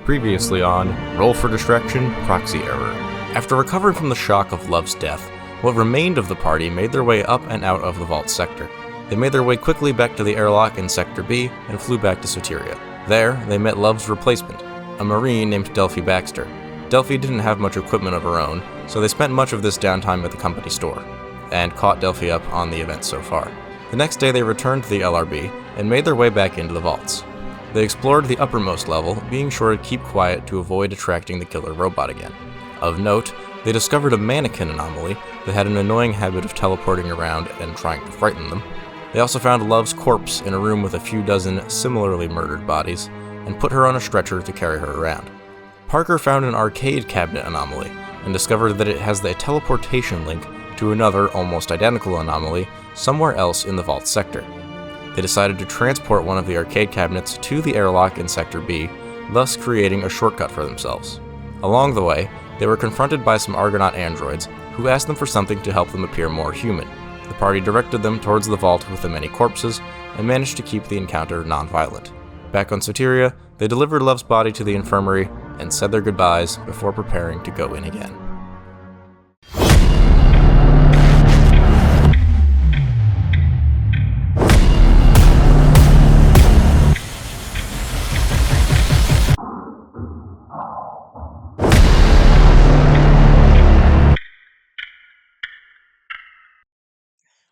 Previously on Roll for Distraction, Proxy Error. After recovering from the shock of Love's death, what remained of the party made their way up and out of the vault sector. They made their way quickly back to the airlock in Sector B and flew back to Soteria. There, they met Love's replacement, a Marine named Delphi Baxter. Delphi didn't have much equipment of her own, so they spent much of this downtime at the company store, and caught Delphi up on the events so far. The next day they returned to the LRB and made their way back into the vaults. They explored the uppermost level, being sure to keep quiet to avoid attracting the killer robot again. Of note, they discovered a mannequin anomaly that had an annoying habit of teleporting around and trying to frighten them. They also found Love's corpse in a room with a few dozen similarly murdered bodies, and put her on a stretcher to carry her around. Parker found an arcade cabinet anomaly, and discovered that it has the teleportation link to another almost identical anomaly somewhere else in the vault sector. They decided to transport one of the arcade cabinets to the airlock in Sector B, thus creating a shortcut for themselves. Along the way, they were confronted by some Argonaut androids, who asked them for something to help them appear more human. The party directed them towards the vault with the many corpses, and managed to keep the encounter non-violent. Back on Soteria, they delivered Love's body to the infirmary, and said their goodbyes before preparing to go in again.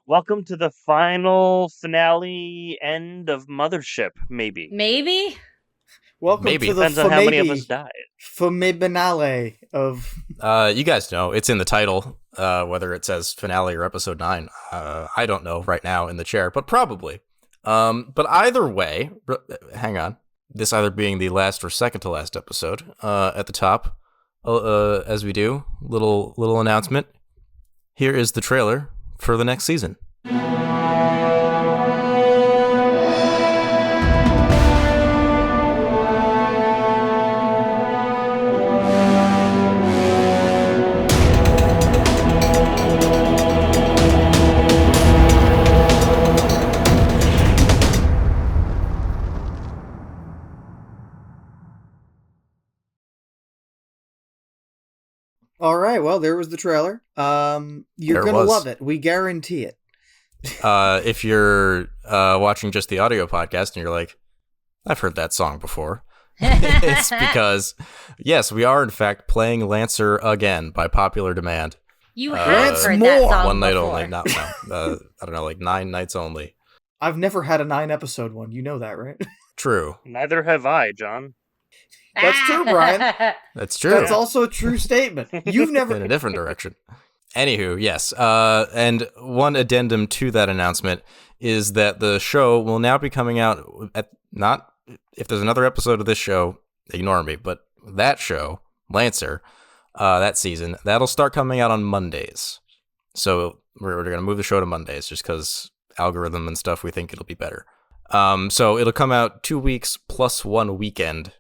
Welcome to the final finale end of Mothership, maybe. Maybe? Welcome Maybe. to the Depends on how many of us died. finale of... You guys know, it's in the title, whether it says finale or episode 9. I don't know right now in the chair, but probably. But either way, hang on. This either being the last or second to last episode, at the top, as we do, little announcement. Here is the trailer for the next season. All right, well, there was the trailer. You're going to love it. We guarantee it. If you're watching just the audio podcast and you're like, I've heard that song before, it's because, yes, we are in fact playing Lancer again by popular demand. You have heard that song one night before. only, not I don't know, like 9 nights only. I've never had a 9-episode one. You know that, right? True. Neither have I, John. That's true, Brian. That's true. That's also a true statement. You've never... in a different direction. Anywho, yes. And one addendum to that announcement is that the show will now be coming out at not... If there's another episode of this show, ignore me, but that show, Lancer, that season, that'll start coming out on Mondays. So we're going to move the show to Mondays just because algorithm and stuff, we think it'll be better. So it'll come out 2 weeks plus 1 weekend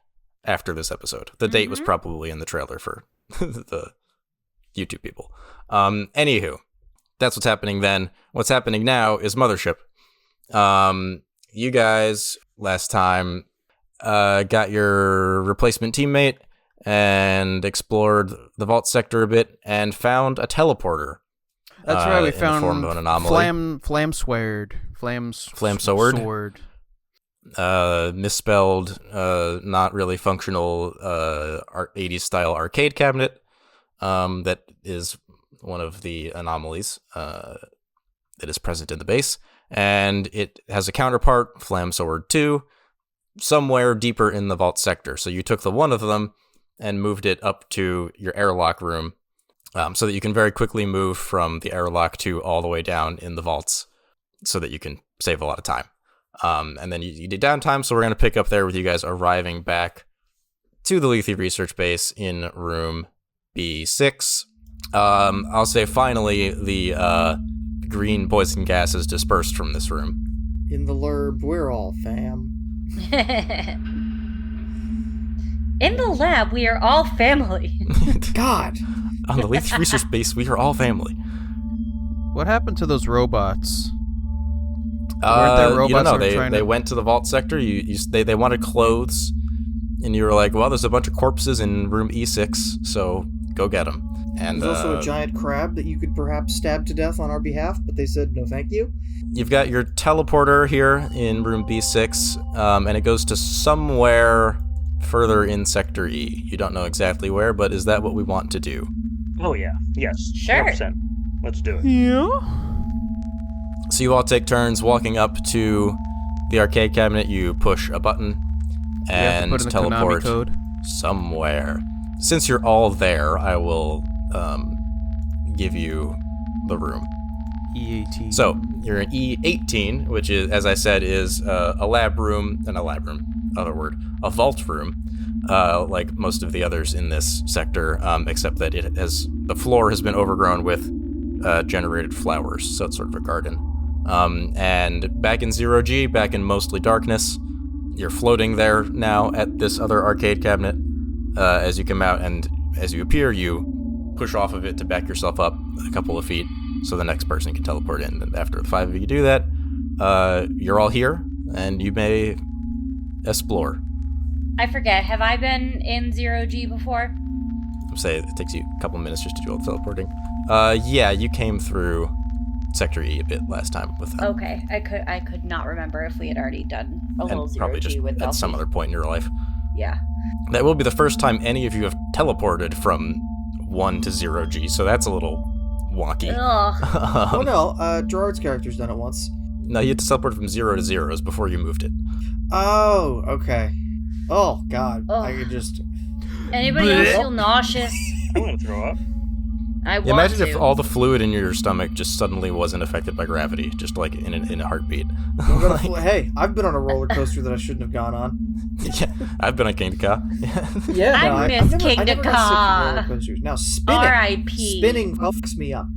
after this episode. The date was probably in the trailer for the YouTube people. Anywho, that's what's happening then. What's happening now is Mothership. You guys last time got your replacement teammate and explored the vault sector a bit and found a teleporter. That's right, we in the found form of an anomaly. Sword. Misspelled, not really functional 80s style arcade cabinet that is one of the anomalies that is present in the base, and it has a counterpart, Flam Sword 2, somewhere deeper in the vault sector. So you took the one of them and moved it up to your airlock room, so that you can very quickly move from the airlock to all the way down in the vaults so that you can save a lot of time. And then you did downtime, so we're going to pick up there with you guys arriving back to the Lethe Research Base in room B6. I'll say finally the green poison gas is dispersed from this room. In the LRB, we're all fam. In the lab, we are all family. God. On the Lethe Research Base, we are all family. What happened to those robots? Weren't there robots they went to the vault sector. They wanted clothes. And you were like, well, there's a bunch of corpses in room E6, so go get them. And there's also a giant crab that you could perhaps stab to death on our behalf, but they said no thank you. You've got your teleporter here in room B6, and it goes to somewhere further in Sector E. You don't know exactly where, but is that what we want to do? Oh, yeah. Yes. Sure. 100%. Let's do it. Yeah. So you all take turns walking up to the arcade cabinet. You push a button and put in the teleport Konami code. somewhere. Since you're all there, I will give you the room. E18. So you're in E18, which is, as I said, is a vault room, like most of the others in this sector, except that the floor has been overgrown with generated flowers, so it's sort of a garden. And back in 0G, back in mostly darkness, you're floating there now at this other arcade cabinet. As you come out and as you appear, you push off of it to back yourself up a couple of feet so the next person can teleport in. And after the 5 of you do that, you're all here and you may explore. I forget, have I been in 0G before? I'm saying it takes you a couple minutes just to do all the teleporting. Yeah, you came through Sector E a bit last time with them. Okay, I could not remember if we had already done a little And probably 0G just with at some other point in your life. Yeah. That will be the first time any of you have teleported from 1 to 0G, so that's a little wonky. Ugh. Oh no, Gerard's character's done it once. No, you had to teleport from 0 to 0s before you moved it. Oh, okay. Oh god, Ugh. I could just... Anybody else feel nauseous? I'm going to throw up. I want Imagine to. if all the fluid in your stomach just suddenly wasn't affected by gravity, just like in a heartbeat. Hey, I've been on a roller coaster that I shouldn't have gone on. Yeah, I've been on King Ka. Yeah, I miss King I never got sick from roller coasters. Now R.I.P. spinning fucks me up.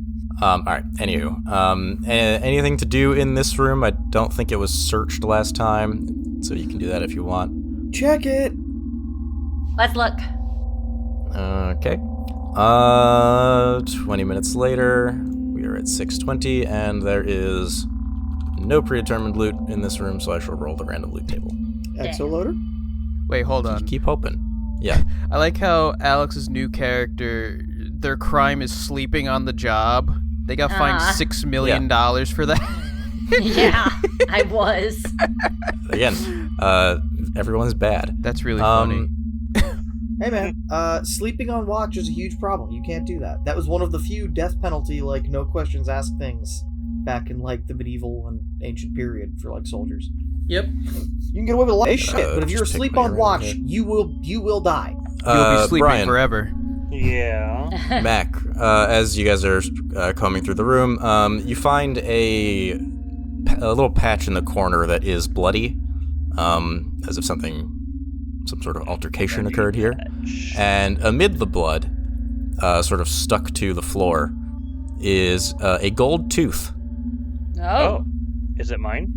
All right. Anywho, anything to do in this room? I don't think it was searched last time, so you can do that if you want. Check it. Let's look. Okay. 20 minutes later, we are at 6:20, and there is no predetermined loot in this room, so I shall roll the random loot table. Exoloader? Wait, hold on. Keep hoping. Yeah. I like how Alex's new character, their crime is sleeping on the job. They got fined $6 million for that. Yeah, I was. Again, everyone's bad. That's really funny. Hey man, sleeping on watch is a huge problem. You can't do that. That was one of the few death penalty, like, no questions asked things back in, like, the medieval and ancient period for, like, soldiers. Yep. You can get away with a lot of shit, but if you're just asleep take my on watch, ring you will die. You'll be sleeping Brian, forever. Yeah. Mac, as you guys are combing through the room, you find a little patch in the corner that is bloody, as if some sort of altercation occurred here. And amid the blood, sort of stuck to the floor, is a gold tooth. Oh. Is it mine?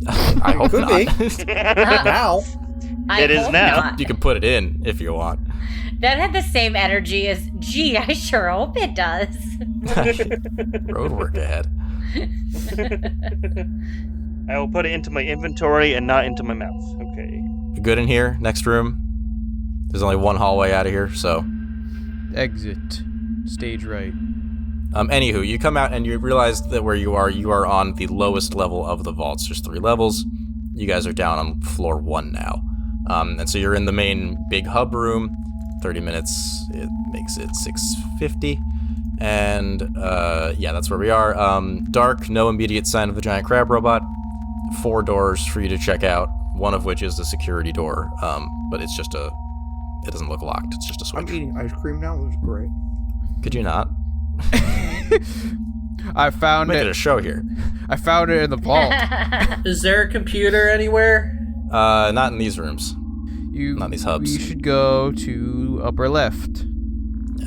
I hope Could not. be. Now. It is hope now. not. You can put it in if you want. That had the same energy as, gee, I sure hope it does. Road work ahead. I will put it into my inventory and not into my mouth. Okay. You good in here? Next room? There's only one hallway out of here, so... Exit. Stage right. Anywho, you come out and you realize that where you are on the lowest level of the vaults. There's 3 levels. You guys are down on floor 1 now. And so you're in the main big hub room. 30 minutes, it makes it 6:50. And, yeah, that's where we are. Dark, no immediate sign of the giant crab robot. 4 doors for you to check out, one of which is the security door. But it's just it doesn't look locked. It's just a switch. I'm eating ice cream now, which is great. Could you not? I found Making it. a show here. I found it in the vault. Is there a computer anywhere? Not in these rooms. Not in these hubs. You should go to upper left.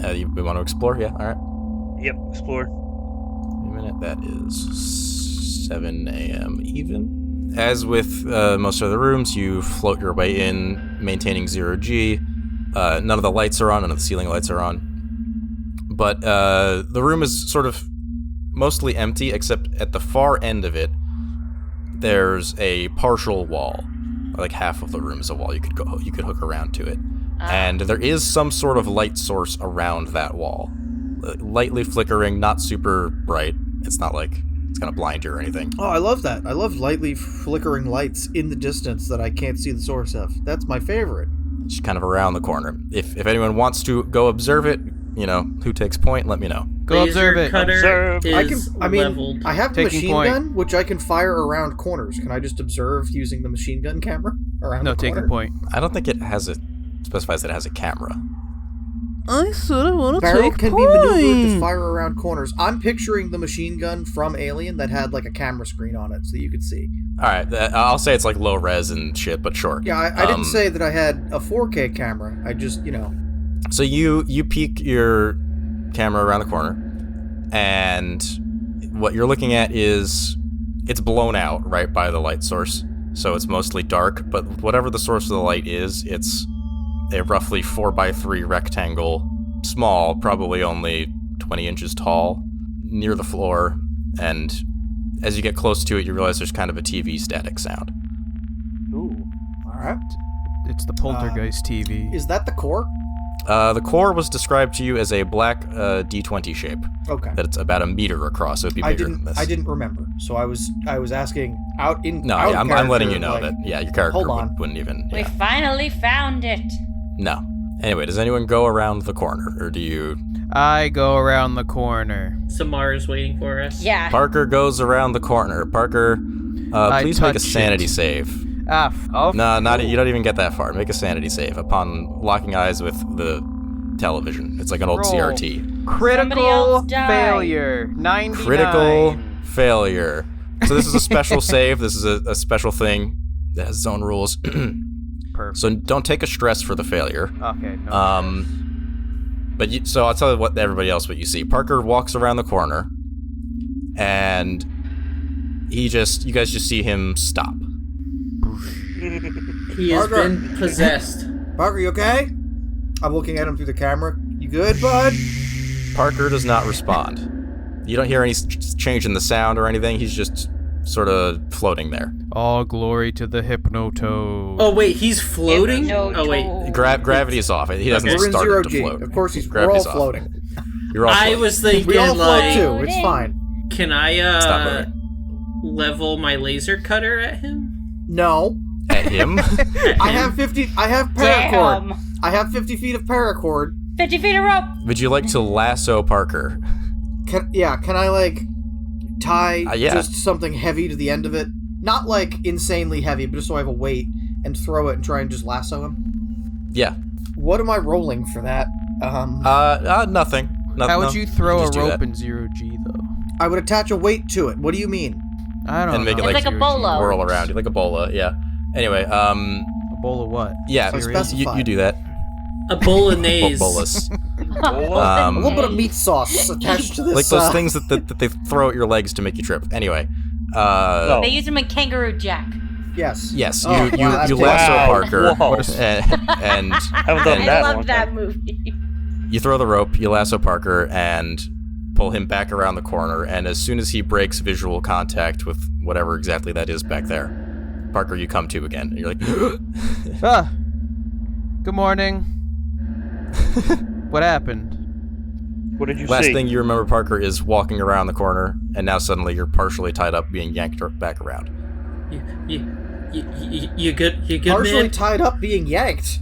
We want to explore? Yeah, alright. Yep, explore. Wait a minute, that is 7 a.m. even. As with most of the rooms, you float your way in, maintaining 0G. None of the lights are on, none of the ceiling lights are on. But the room is sort of mostly empty, except at the far end of it, there's a partial wall. like half of the room is a wall. You could hook around to it. And there is some sort of light source around that wall. Lightly flickering, not super bright. It's not like it's going to blind you or anything. Oh, I love that. I love lightly flickering lights in the distance that I can't see the source of. That's my favorite. Just kind of around the corner. If anyone wants to go observe it, who takes point, let me know. Go observe it. Cutter is leveled. I have the Taking machine point. gun, which I can fire around corners. Can I just observe using the machine gun camera around the corner? Taking point. I don't think it specifies that it has a camera. I sort of want to Barrel take can point. be maneuvered to fire around corners. I'm picturing the machine gun from Alien that had like a camera screen on it so you could see. All right, I'll say it's like low res and shit, but sure. Yeah, I didn't say that I had a 4K camera. I just, So you peek your camera around the corner, and what you're looking at is it's blown out right by the light source, so it's mostly dark. But whatever the source of the light is, it's a roughly 4x3 rectangle, small, probably only 20 inches tall, near the floor. And as you get close to it, you realize there's kind of a TV static sound. Ooh. All right. It's the Poltergeist TV. Is that the core? The core was described to you as a black D20 shape. Okay. That it's about a meter across, so it'd be bigger than this. I didn't remember, so I was asking out in. No, out yeah, I'm letting you know like, that. Yeah, your character hold on. wouldn't even. We Yeah. finally found it. No. Anyway, does anyone go around the corner, or do you? I go around the corner. Samara's waiting for us. Yeah. Parker goes around the corner. Parker, please make a touch sanity it. save. No, You don't even get that far. Make a sanity save upon locking eyes with the television. It's like an old Roll. CRT. Somebody Critical else died. failure. 99. Critical failure. So this is a special save. This is a special thing that has its own rules. Perfect. So don't take a stress for the failure. Okay. No So I'll tell you what you see. Parker walks around the corner, and you guys just see him stop. He has Parker. been possessed. Parker, you okay? I'm looking at him through the camera. You good, bud? Parker does not respond. You don't hear any change in the sound or anything. He's just sort of floating there. All glory to the Hypnotoad. Oh wait, he's floating? No, Oh wait. Gravity is off. He hasn't We're in started zero to G. float. Of course, we're all Gravity's off. floating. You're all I floating. was thinking We all float like, too. It's fine. can Stop I moving. level my laser cutter at him? No, At him? I have 50. I have paracord. Damn. I have 50 feet of paracord. 50 feet of rope. Would you like to lasso Parker? Can I like tie Yeah. just something heavy to the end of it? Not like insanely heavy, but just so I have a weight and throw it and try and just lasso him. Yeah. What am I rolling for that? Nothing. How would you throw a just do rope that. in 0G though? I would attach a weight to it. What do you mean? I don't And make know. it It's like a 0G bolo. Whirl works. around you like a bola, yeah. Anyway, A bowl of what? yeah, So specify. you do that. A bolognese. Bolus. A little bit of meat sauce attached to this. Like those things that they throw at your legs to make you trip. Anyway, They use them in Kangaroo Jack. Yes. yes, Oh, you wow, you that's lasso wow. Parker Whoa. and Haven't done I that loved one that time. movie. you throw the rope, you lasso Parker, and pull him back around the corner. And as soon as he breaks visual contact with whatever exactly that is back there, Parker, you come to again. And you're like, Good morning. What happened? What did you last see? thing you remember, Parker, is walking around the corner, and now suddenly you're partially tied up, being yanked back around. You good? You good, Partially man? tied up, being yanked.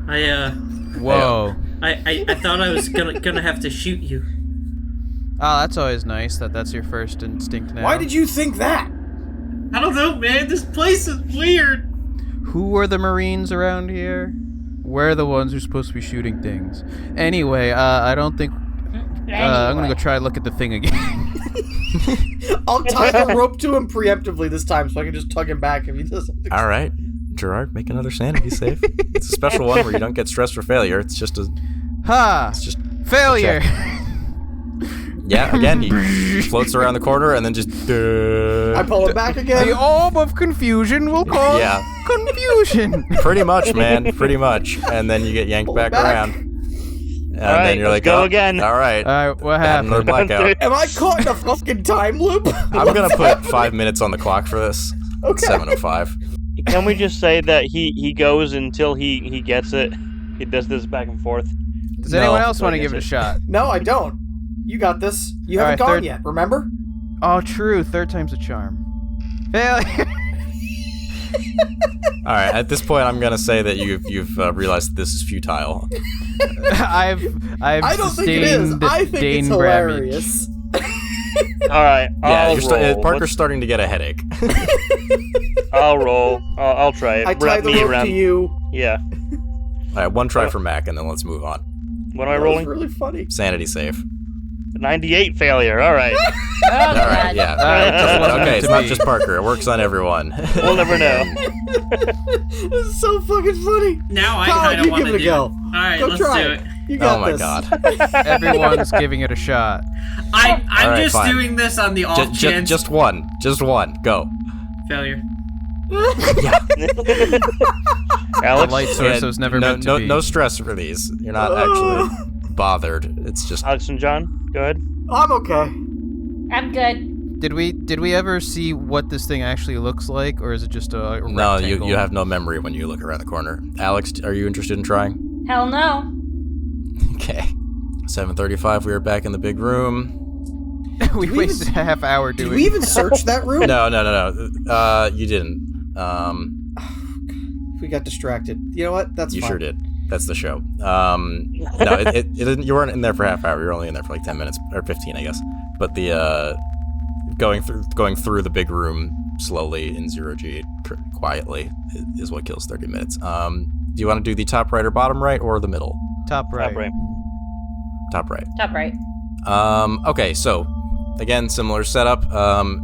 Whoa. I thought I was gonna have to shoot you. Oh, that's always nice that's your first instinct now. Why did you think that? I don't know, man. This place is weird. Who are the Marines around here? We're the ones who are supposed to be shooting things. Anyway, I don't think... I'm gonna go try to look at the thing again. I'll tie the rope to him preemptively this time so I can just tug him back if he doesn't. All right, Gerard, make another sanity save. It's a special one where you don't get stressed for failure. It's just Ha! just Failure! yeah. Again, he floats around the corner and then just. I pull him back again. The orb of confusion will cause Yeah. confusion. Pretty much, man. Pretty much. And then you get yanked Pull back back. around. And All right, then you're let's like, go oh, again. All right. Alright, what Had another happened? blackout. Am I caught in a fucking time loop? I'm gonna put 5 minutes on the clock for this. Okay. 7:05. Can we just say that he goes until he gets it? He does this back and forth. Does No. anyone else want to give it a shot? No, I don't. You got this. You All haven't right, gone third- yet, remember? Oh, true. Third time's a charm. Failure. All right. At this point, I'm gonna say that you've realized that this is futile. I've I don't think it is. sustained I think it's Dane hilarious. All right, Yeah, I'll roll. Parker's starting to get a headache. I'll roll. I'll try it. I tie Wrap the me rope around. to you. Yeah. All right, one try for Mac, and then let's move on. What am I That was rolling? really funny. Sanity save. 98 failure. All right. Oh, All God. right, yeah. wasn't Okay, meant it's to not be. just Parker. It works on everyone. We'll never know. This is so fucking funny. Now I Colin, kind of you want give to it a do go. it. All right, Go let's try do it. it. You got Oh my this. god. Everyone's giving it a shot. I'm All right, just fine. doing this on the off chance. Just one. Just one. Go. Failure. The Alex? light source was never meant to be. No stress for these. You're not actually bothered. It's just Alex and John, go ahead. I'm okay. I'm good. Did we ever see what this thing actually looks like, or is it just a no. rectangle? You have no memory when you look around the corner. Alex, are you interested in trying? Hell no. Okay. 7:35. We are back in the big room. we we wasted a half hour Did doing. we even search that room? No. You didn't. We got distracted. You know what? That's You fine. sure did. That's the show. No, it didn't, you weren't in there for half hour. You were only in there for like 10 minutes or 15, I guess. But the going through the big room slowly in 0G quietly is what kills 30 minutes. Do you want to do the top right or bottom right or the middle? Top right. Top right. Top right. Top right. Okay, so again, similar setup.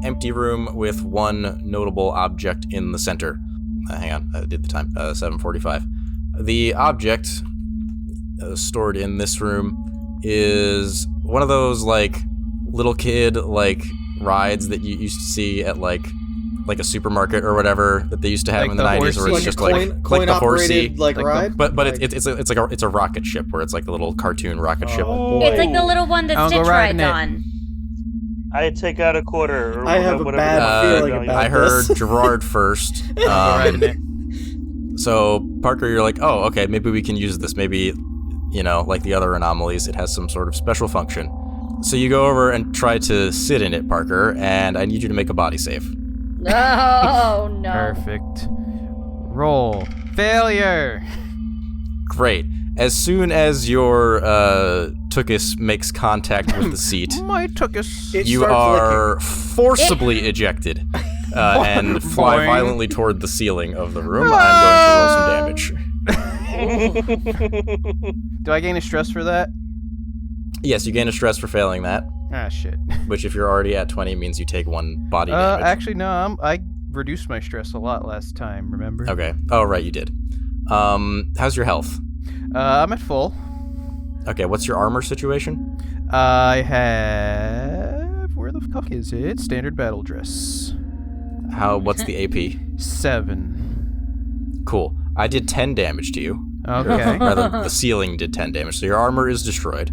Empty room with one notable object in the center. Hang on, I did the time. 7:45. The object stored in this room is one of those like little kid like rides that you used to see at like a supermarket or whatever that they used to have Like in the the 90s, where horsey? it's just coin like the horsey. operated like Like the- ride. But Like- it's a rocket ship where it's like a little cartoon rocket ship. Oh, It's like the little one that I'll go Stitch riding rides it. on. I take out a quarter. Or I have a whatever bad it is. feeling about I heard this. Gerard first. Riding it. So Parker, you're like, oh, okay, maybe we can use this. Maybe, like the other anomalies, it has some sort of special function. So you go over and try to sit in it, Parker, and I need you to make a body save. Oh, no. Perfect. Roll. Failure. Great. As soon as your tuchus makes contact with the seat, My tuchus. It you starts are forcibly ejected and fly Boing. violently toward the ceiling of the room. I'm going to roll some damage. Do I gain a stress for that? Yes, you gain a stress for failing that, Ah, shit. which if you're already at 20 means you take 1 body damage. Actually, no. I reduced my stress a lot last time. Remember? Okay. Oh, right, you did. How's your health? I'm at full. Okay, what's your armor situation? I have. Where the fuck is it? Standard battle dress. What's the AP? 7. Cool. I did 10 damage to you. Okay. Rather, the ceiling did 10 damage, so your armor is destroyed.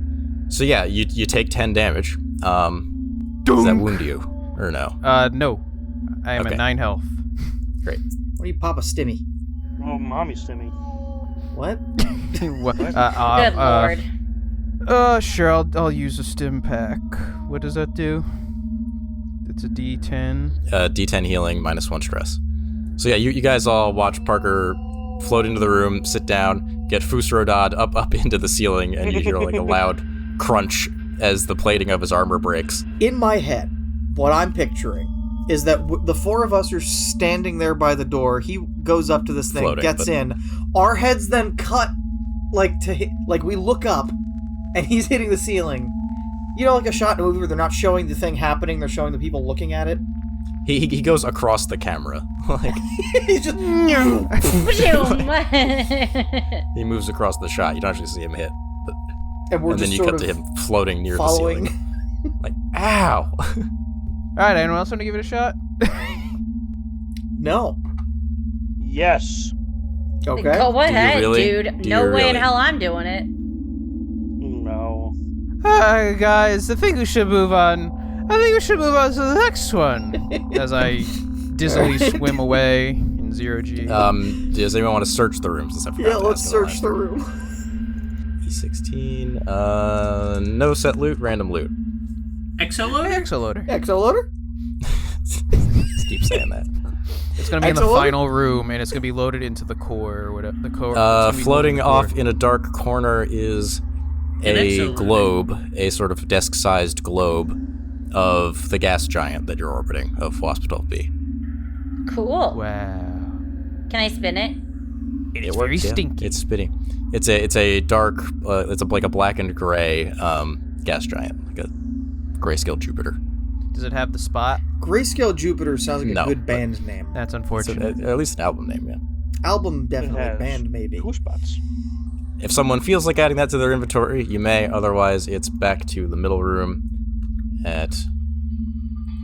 So yeah, you take 10 damage. Does that wound you? Or no? No. I am Okay. at 9 health. Great. What do you pop a stimmy? Oh, mommy stimmy. What? What? Good lord. Sure. I'll use a stim pack. What does that do? It's a D10. D10 healing, -1 stress. So yeah, you guys all watch Parker float into the room, sit down, get Fusrodad up into the ceiling, and you hear like a loud crunch as the plating of his armor breaks. In my head, what I'm picturing is that the 4 of us are standing there by the door. He goes up to this thing, Floating, gets but- in. Our heads then cut, like we look up, and he's hitting the ceiling. You know, like a shot in a movie where they're not showing the thing happening; they're showing the people looking at it. He goes across the camera. Like He's just. he moves across the shot. You don't actually see him hit. And we're And then just you sort cut to of him floating near the following. ceiling. Like, ow! Alright, anyone else want to give it a shot? No. Yes. Okay. Go ahead, really? dude. Do No you way in really? hell I'm doing it. No. Alright, guys, I think we should move on. I think we should move on to the next one. As I dizzily swim away in zero G. Does anyone want to search the room since I forgot? Yeah, to let's ask search the otherwise? room. E16. No set loot, random loot. Exoloader? Exoloader. Exoloader? Just keep saying that. It's gonna be in the Exoloader? final room, and it's gonna be loaded into the core or whatever. The core. it's gonna be Floating loaded in the off core. in a dark corner is An a exoloader. globe, a sort of desk-sized globe of the gas giant that you're orbiting, of Wasp 12B. Cool. Wow. Can I spin it? It's works, very yeah. stinky. It's spinning. It's a dark, like a black and gray gas giant, like a grayscale Jupiter. Does it have the spot? Grayscale Jupiter sounds like a No, good but- band name. That's So, unfortunate. at least an album name, yeah. Album definitely, has band maybe. Cool spots. If someone feels like adding that to their inventory, you may. Otherwise, it's back to the middle room at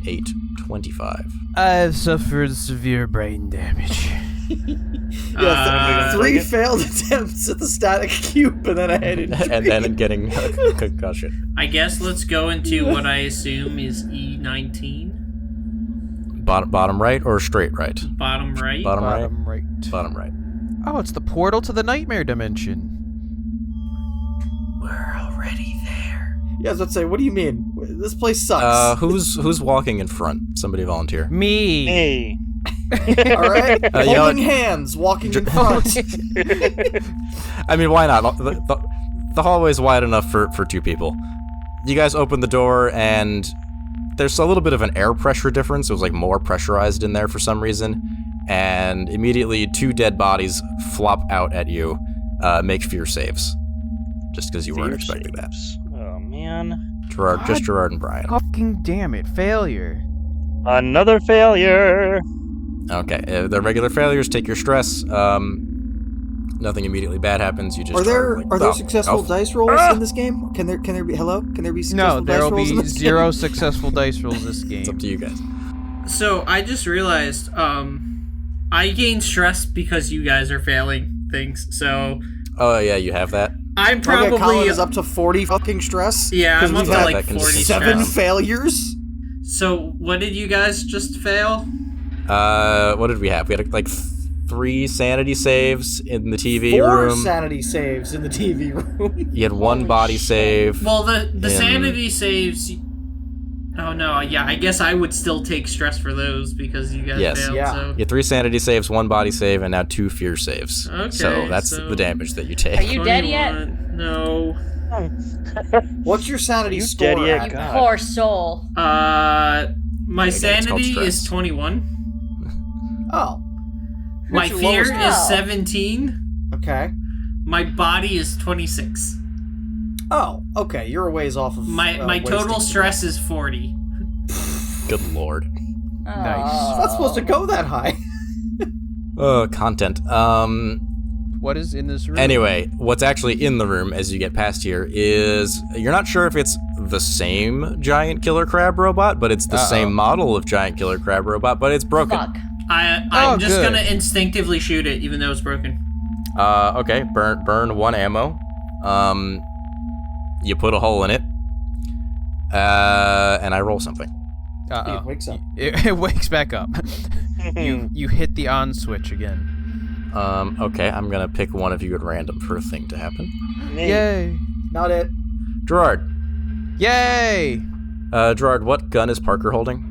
8:25. I've suffered severe brain damage. Yeah, three failed attempts at the static cube and then a head injury. And then getting a concussion. I guess let's go into what I assume is E19. Bottom right or straight right? Bottom right. Bottom right. Bottom right. Bottom right. Oh, it's the portal to the nightmare dimension. We're already there. Yeah, I was about to say, what do you mean? This place sucks. Who's walking in front? Somebody volunteer. Me. Hey. All right? you know Holding what? hands, walking in front. I mean, why not? The hallway's wide enough for two people. You guys open the door, and there's a little bit of an air pressure difference. It was like more pressurized in there for some reason. And immediately, two dead bodies flop out at you. Make fear saves. Just because you weren't expecting that. Oh, man. Gerard, just Gerard and Brian. Fucking damn it. Failure. Another failure. Okay, the regular failures take your stress. Nothing immediately bad happens. You just Are there like, are there successful dice rolls in this game? Can there be Can there be successful No, there dice will rolls in be this zero game? successful dice rolls this game. It's up to you guys. So I just realized I gain stress because you guys are failing things. So Oh yeah, you have that. I'm Okay, Colin probably is up to 40 fucking stress. Yeah, 'cause I'm up we've to had like that 40 7 stress. failures. So what did you guys just fail? What did we have? We had like 3 sanity saves in the TV 4 room. sanity saves in the TV room. You had 1 body save. Well, the in- sanity saves. Oh no, yeah, I guess I would still take stress for those because you guys Yes. failed. Yeah. So. You had 3 sanity saves, 1 body save, and now 2 fear saves. Okay, so that's so- the damage that you Are take. you dead yet? 21. No. What's your sanity You score? dead yet? at? You God. poor soul. My Again, it's called sanity stress. is 21. Oh, My What's your fear lowest? is Oh. 17. okay. My body is 26. Oh, okay. You're a ways off of My total wasting. stress is 40. Good lord. Nice. It's not supposed to go that high. Content. What is in this room? Anyway, what's actually in the room as you get past here is you're not sure if it's the same giant killer crab robot, but it's the same model of giant killer crab robot, but it's broken. Fuck. I'm Oh, just good. gonna instinctively shoot it, even though it's broken. Okay, burn 1 ammo. You put a hole in it. And I roll something. It wakes up. It wakes back up. You hit the on switch again. Okay, I'm gonna pick one of you at random for a thing to happen. Yay! Not it. Gerard. Yay! Gerard, what gun is Parker holding?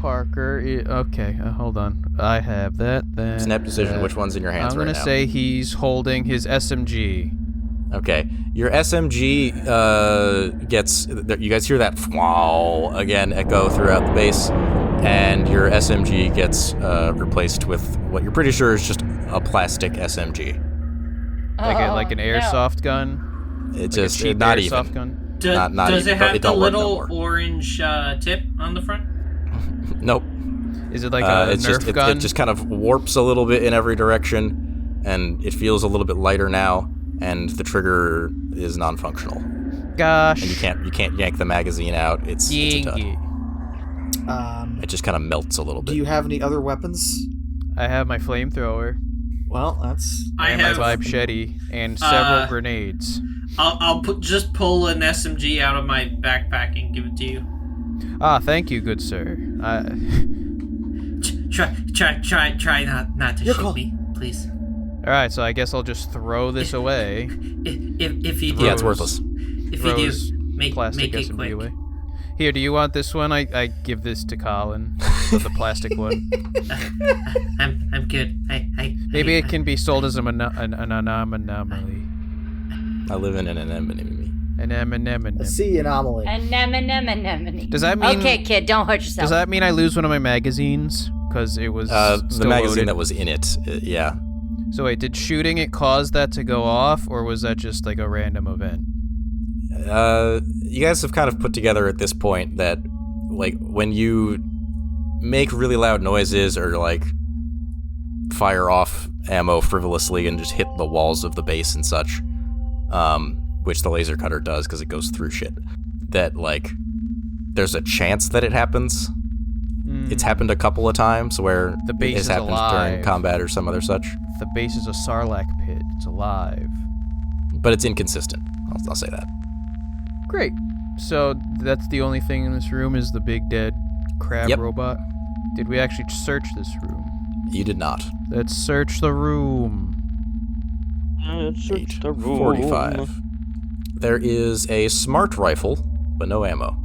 Parker. Okay, hold on. I have that. Then Snap decision. Which one's in your hands I'm right gonna now? say he's holding his SMG. Okay, your SMG gets. You guys hear that wow again echo throughout the base, and your SMG gets replaced with what you're pretty sure is just a plastic SMG. Like an no. airsoft gun. It Like just a cheap not airsoft even. gun. Not Does even, it have it the don't work no little more. orange tip on the front? Nope. Is it like a it's Nerf just gun? it just kind of warps a little bit in every direction, and it feels a little bit lighter now, and the trigger is non-functional, Gosh. and you can't yank the magazine out. It's a dud. Yingy. It just kind of melts a little Do bit. you have any other weapons? I have my flamethrower Well, that's. I and have. my machete and several grenades. I'll just pull an SMG out of my backpack and give it to you. Ah, thank you, good sir. Try not to Your shoot call. me, please. All right, so I guess I'll just throw this away. If you do, Yeah, it's worthless. if you do, Throws make plastic it SMG quick. away. Here, do you want this one? I give this to Colin, the plastic one. I'm good. Maybe it can be sold as an anomaly. I live in an anemone. An anemone. A sea anomaly. Anemone. Does that mean? Okay, kid, don't hurt yourself. Does that mean I lose one of my magazines? Because it was The still magazine loaded? that was in it, yeah. So wait, did shooting it cause that to go off, or was that just like a random event? You guys have kind of put together at this point that, like, when you make really loud noises or, like, fire off ammo frivolously and just hit the walls of the base and such, which the laser cutter does because it goes through shit, that, like, there's a chance that it happens. It's happened a couple of times where The base it has is happened alive. during combat or some other such, The base is a sarlacc pit. It's alive. but it's inconsistent. I'll say that. Great. So that's the only thing in this room is the big dead crab Yep. robot. Did we actually search this room? You did not. Let's search the room. Search the room. 45. There is a smart rifle, but no ammo.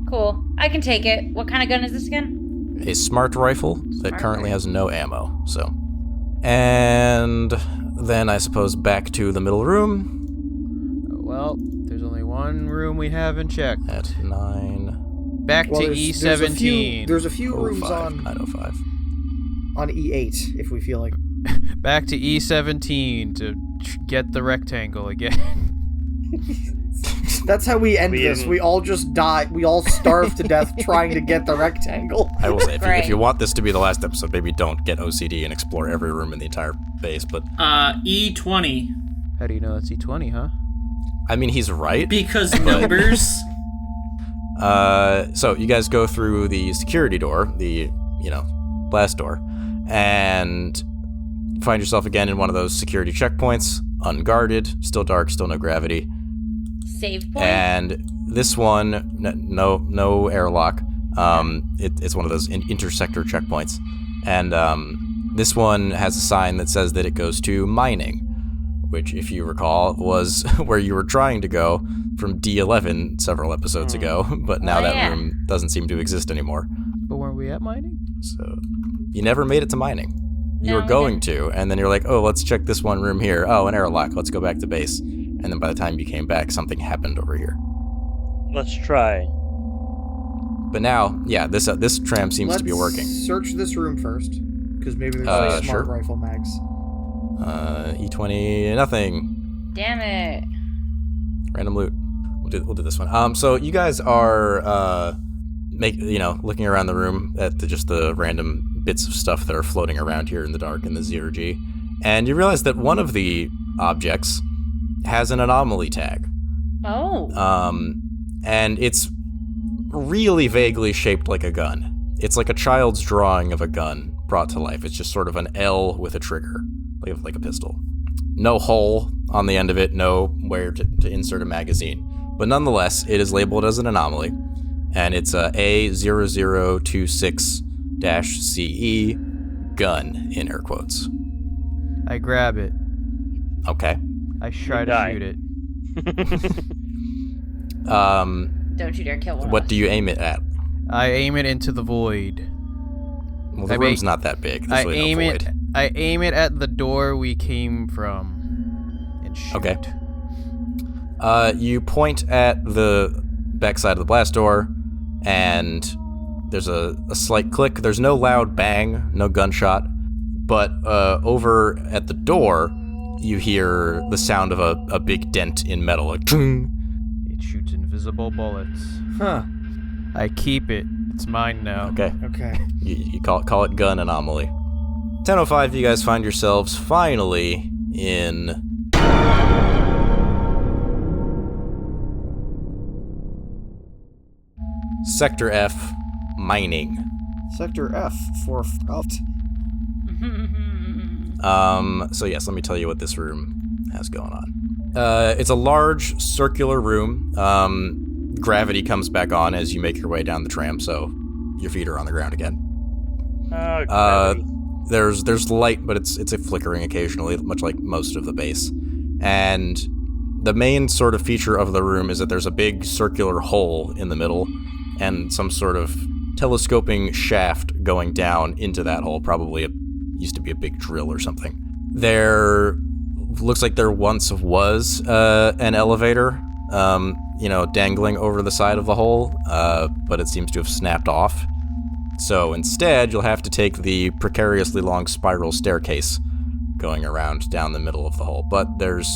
Cool. I can take it. What kind of gun is this again? A smart rifle that Smart currently rifle. has no ammo, so. And then I suppose back to the middle room Well, there's only one room we haven't checked. at 9. Back Well, to there's E17. a few rooms 05, 905. on E8 if we feel like. Back to E17 to get the rectangle again. That's how we end We this. didn't- We all just die. We all starve to death trying to get the rectangle. I will say, if Great. you want this to be the last episode, maybe don't get OCD and explore every room in the entire base, but, E20 How do you know that's E20, huh? I mean, he's right. because numbers. So you guys go through the security door, the, blast door, and find yourself again in one of those security checkpoints, unguarded, still dark, still no gravity. Save point? And this one, no airlock. It's one of those intersector checkpoints. And this one has a sign that says that it goes to mining, which, if you recall, was where you were trying to go from D11 several episodes ago, but now Oh, that yeah. room doesn't seem to exist anymore. But weren't we at mining? So you never made it to mining. You No, were we going to, and then you're like, oh, let's check this one room here. Oh, an airlock. Let's go back to base. And then by the time you came back, something happened over here. Let's try. But now, yeah, this tram seems to be Let's working. Search this room first, because maybe there's some Sure. smart rifle mags. E20, nothing. Damn it. Random loot. We'll do this one. So you guys are looking around the room at just the random bits of stuff that are floating around here in the dark in the ZRG, and you realize that one of the objects has an anomaly tag. Oh. And it's really vaguely shaped like a gun. It's like a child's drawing of a gun brought to life. It's just sort of an L with a trigger, like a pistol. No hole on the end of it, nowhere to insert a magazine. But nonetheless, it is labeled as an anomaly, and it's a A0026-CE gun, in air quotes. I grab it. Okay. I try to die. shoot it. Don't you dare kill one What of us. do you aim it at? I aim it into the void. Well, the I room's mean, not that big. I There's really aim no it. void. I aim it at the door we came from, and shoot. Okay. You point at the backside of the blast door, and there's a slight click. There's no loud bang, no gunshot, but over at the door, you hear the sound of a big dent in metal. Like, "Ting." It shoots invisible bullets. Huh. I keep it. It's mine now. Okay. Okay. You call it gun anomaly. 10:05, you guys find yourselves finally in Sector F, mining. Sector F for out. So yes, let me tell you what this room has going on. It's a large circular room. Gravity comes back on as you make your way down the tram, so your feet are on the ground again. Gravity. There's light, but it's a flickering occasionally, much like most of the base. And the main sort of feature of the room is that there's a big circular hole in the middle and some sort of telescoping shaft going down into that hole. Probably it used to be a big drill or something. There looks like there once was an elevator, dangling over the side of the hole, but it seems to have snapped off. So instead, you'll have to take the precariously long spiral staircase going around down the middle of the hole. But there's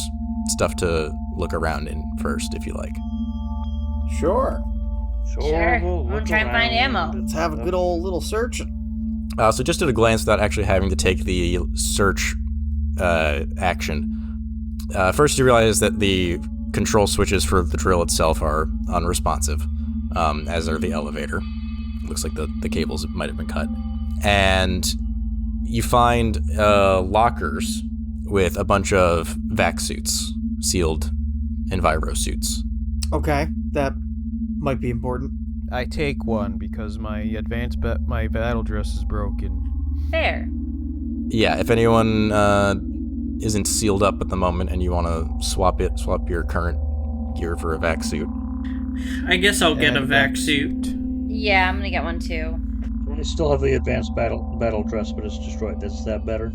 stuff to look around in first, if you like. Sure. Sure. We'll I'm look trying to find around. ammo. Let's have a good old little search. So just at a glance, without actually having to take the search action, first you realize that the control switches for the drill itself are unresponsive, as are the elevator. Looks like the cables might have been cut. And you find lockers with a bunch of vac suits, sealed enviro suits. Okay, that might be important. I take one because my my battle dress is broken. Fair. Yeah, if anyone isn't sealed up at the moment and you want to swap your current gear for a vac suit. I guess I'll get And a vac suit. Yeah, I'm gonna get one too. I still have the advanced battle dress, but it's destroyed. Is that better?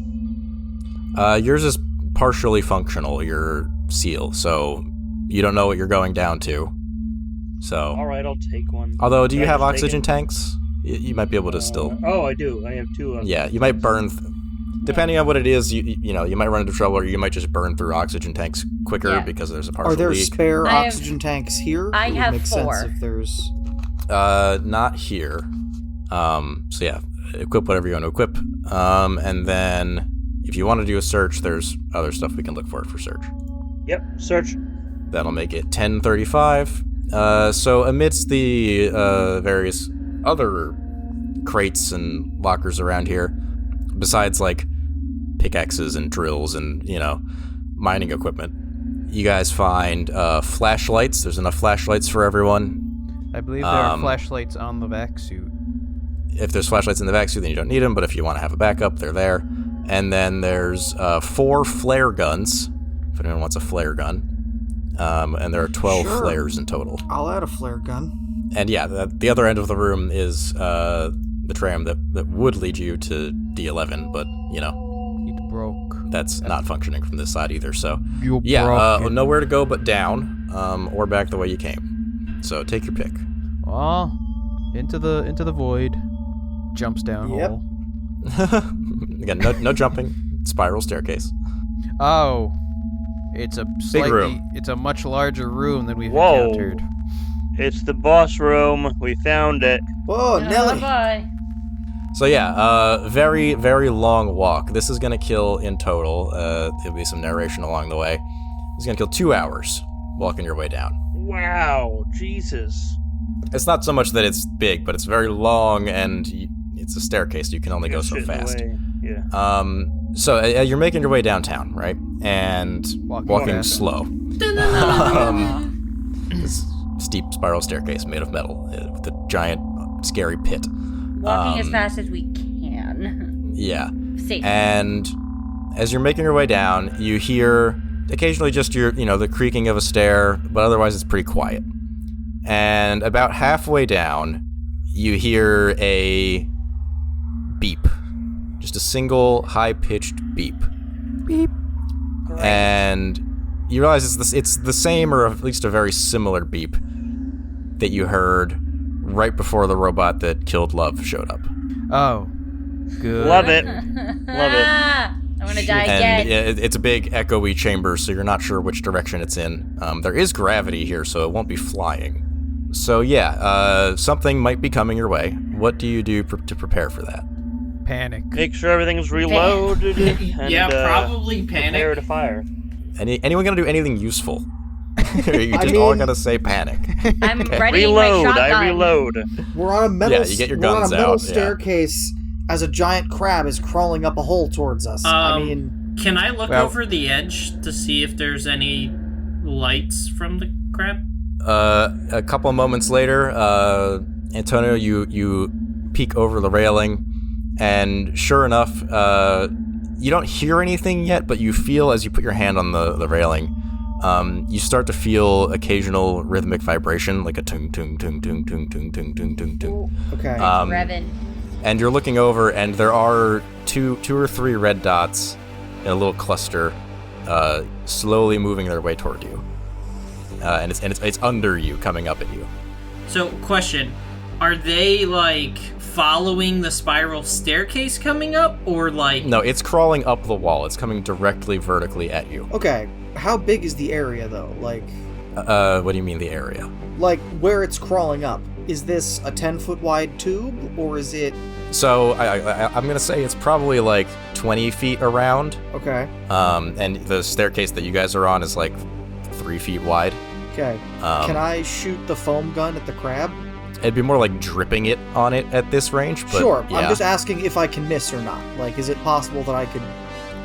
Yours is partially functional, your seal, so you don't know what you're going down to. So. All right, I'll take one. Although, do you Can I have just take oxygen it? tanks? You might be able to still. Oh, I do. I have two. Yeah, you might burn. Depending on what it is, you might run into trouble, or you might just burn through oxygen tanks quicker Yeah. because there's a partial Are there leak. spare I have- oxygen tanks here? I It would have make 4. sense if there's... Not here. So yeah, equip whatever you want to equip. And then if you want to do a search, there's other stuff we can look for search. Yep. Search. That'll make it 1035. So amidst the various other crates and lockers around here, besides like pickaxes and drills and, mining equipment, you guys find flashlights. There's enough flashlights for everyone. I believe there are flashlights on the vac suit. If there's flashlights in the vac suit, then you don't need them, but if you want to have a backup, they're there. And then there's 4 flare guns, if anyone wants a flare gun. And there are 12 Sure. flares in total. I'll add a flare gun. And yeah, the other end of the room is the tram that would lead you to D11, but, It broke. that's not functioning from this side either. So, You yeah, broke it. nowhere to go but down, or back the way you came. So take your pick. Oh, into the void. Jumps down Yep. hole. Again, no jumping. Spiral staircase. Oh, it's a slightly. room. It's a much larger room than we've Whoa. encountered. It's the boss room. We found it. Whoa, Nelly! Bye. So yeah, very, very long walk. This is going to kill in total. There'll be some narration along the way. It's going to kill 2 hours walking your way down. Wow. Jesus. It's not so much that it's big, but it's very long and it's a staircase. You can only go so Shit in the fast. way. Yeah. So you're making your way downtown, right? And walking fast. slow. This steep spiral staircase made of metal with a giant, scary pit. Walking as fast as we can. Yeah. Safe. And as you're making your way down, you hear occasionally just the creaking of a stair, but otherwise it's pretty quiet. And about halfway down, you hear a beep. Just a single high-pitched beep. Beep. And you realize it's the same, or at least a very similar beep that you heard right before the robot that killed Love showed up. Oh, good. Love it. Love it. I'm gonna die And again. it's a big echoey chamber, so you're not sure which direction it's in. There is gravity here, so it won't be flying. So yeah, something might be coming your way. What do you do to prepare for that? Panic. Make sure everything's reloaded. And, Yeah, probably prepare panic. to fire. Anyone gonna do anything useful? You I just all mean- gotta say panic. I'm readying my Reload. shotgun. I reload. We're on a metal. Yeah, you get your we're on guns a metal out, yeah. staircase as a giant crab is crawling up a hole towards us. I mean, Can I look Well- over the edge to see if there's any lights from the crab? A couple of moments later, Antonio, you peek over the railing, and sure enough, you don't hear anything yet, but you feel as you put your hand on the railing, you start to feel occasional rhythmic vibration, like a tung tung tung tung tung tung tung tung tung tung. Okay. Revin. And you're looking over, and there are two or three red dots in a little cluster, slowly moving their way toward you. And it's under you, coming up at you. So, question: are they like following the spiral staircase coming up, or like? No, it's crawling up the wall. It's coming directly vertically at you. Okay. How big is the area though? Like. What do you mean the area? Like where it's crawling up. Is this a 10-foot wide tube, or is it? So I'm gonna say it's probably like 20 feet around. Okay. And the staircase that you guys are on is like 3 feet wide. Okay. Can I shoot the foam gun at the crab? It'd be more like dripping it on it at this range, but Sure. yeah. I'm just asking if I can miss or not. Like, is it possible that I could?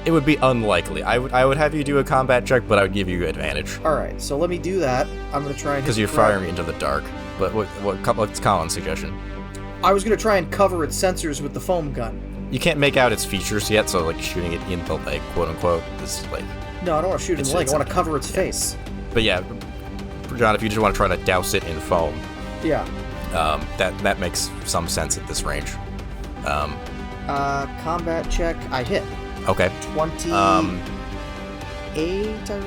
It would be unlikely. I would have you do a combat check, but I would give you advantage. All right. So let me do that. I'm gonna try and. Because you're firing into the dark. But what's Colin's suggestion? I was gonna try and cover its sensors with the foam gun. You can't make out its features yet, so like shooting it in the leg, quote unquote, is like. No, I don't want to shoot it in the leg. I want to cover its face. But yeah, John, if you just want to try to douse it in foam, Yeah. that makes some sense at this range. Combat check. I hit. Okay. 28. I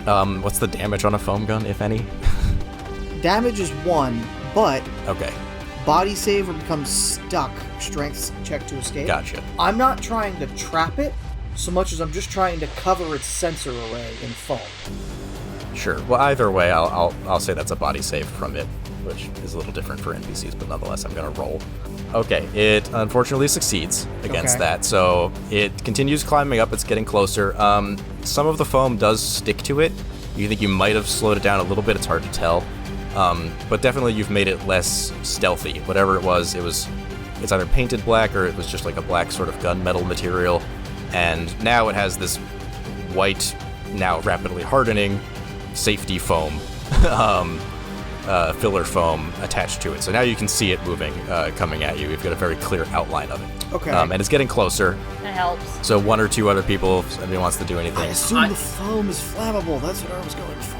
rolled. What's the damage on a foam gun, if any? Damage is 1, but Okay, body save or becomes stuck. Strength check to escape. gotcha. I'm not trying to trap it so much as I'm just trying to cover its sensor array in foam. Sure. Well, either way, I'll say that's a body save from it, which is a little different for NPCs, but nonetheless, I'm gonna roll. Okay, it unfortunately succeeds against Okay. that, so it continues climbing up. It's getting closer. Some of the foam does stick to it. You think you might have slowed it down a little bit. It's hard to tell, but definitely you've made it less stealthy. Whatever it was, it's either painted black or it was just like a black sort of gunmetal material, and now it has this white, now rapidly hardening safety foam, filler foam attached to it. So now you can see it moving, coming at you. You've got a very clear outline of it. Okay. And it's getting closer. That helps. So one or two other people, if anybody wants to do I anything. assume the foam is flammable. That's what I was going for.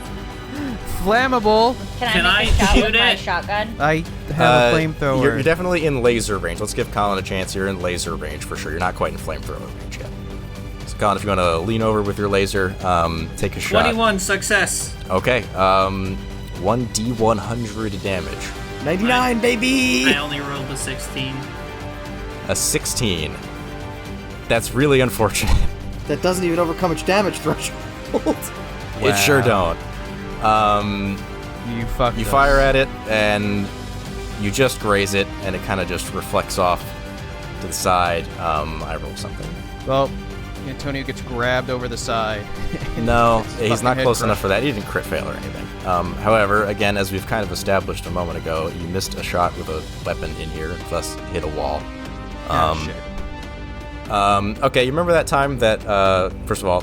Flammable. Can I I make a shot shoot with my it? shotgun? I have a flamethrower. You're definitely in laser range. Let's give Colin a chance. You're in laser range for sure. You're not quite in flamethrower range yet. So Colin, if you want to lean over with your laser, take a shot. 21 success. Okay. 1d100 damage. 99, baby! I only rolled a 16. A 16. That's really unfortunate. That doesn't even overcome its damage threshold. It sure don't. You fucked You us. fire at it, and you just graze it, and it kind of just reflects off to the side. I roll something. Well, Antonio gets grabbed over the side. No, It's he's fucking not head close crushed. enough for that. He didn't crit fail or anything. However, again, as we've kind of established a moment ago, you missed a shot with a weapon in here, thus hit a wall. Ah, shit. Okay, you remember that time that, first of all,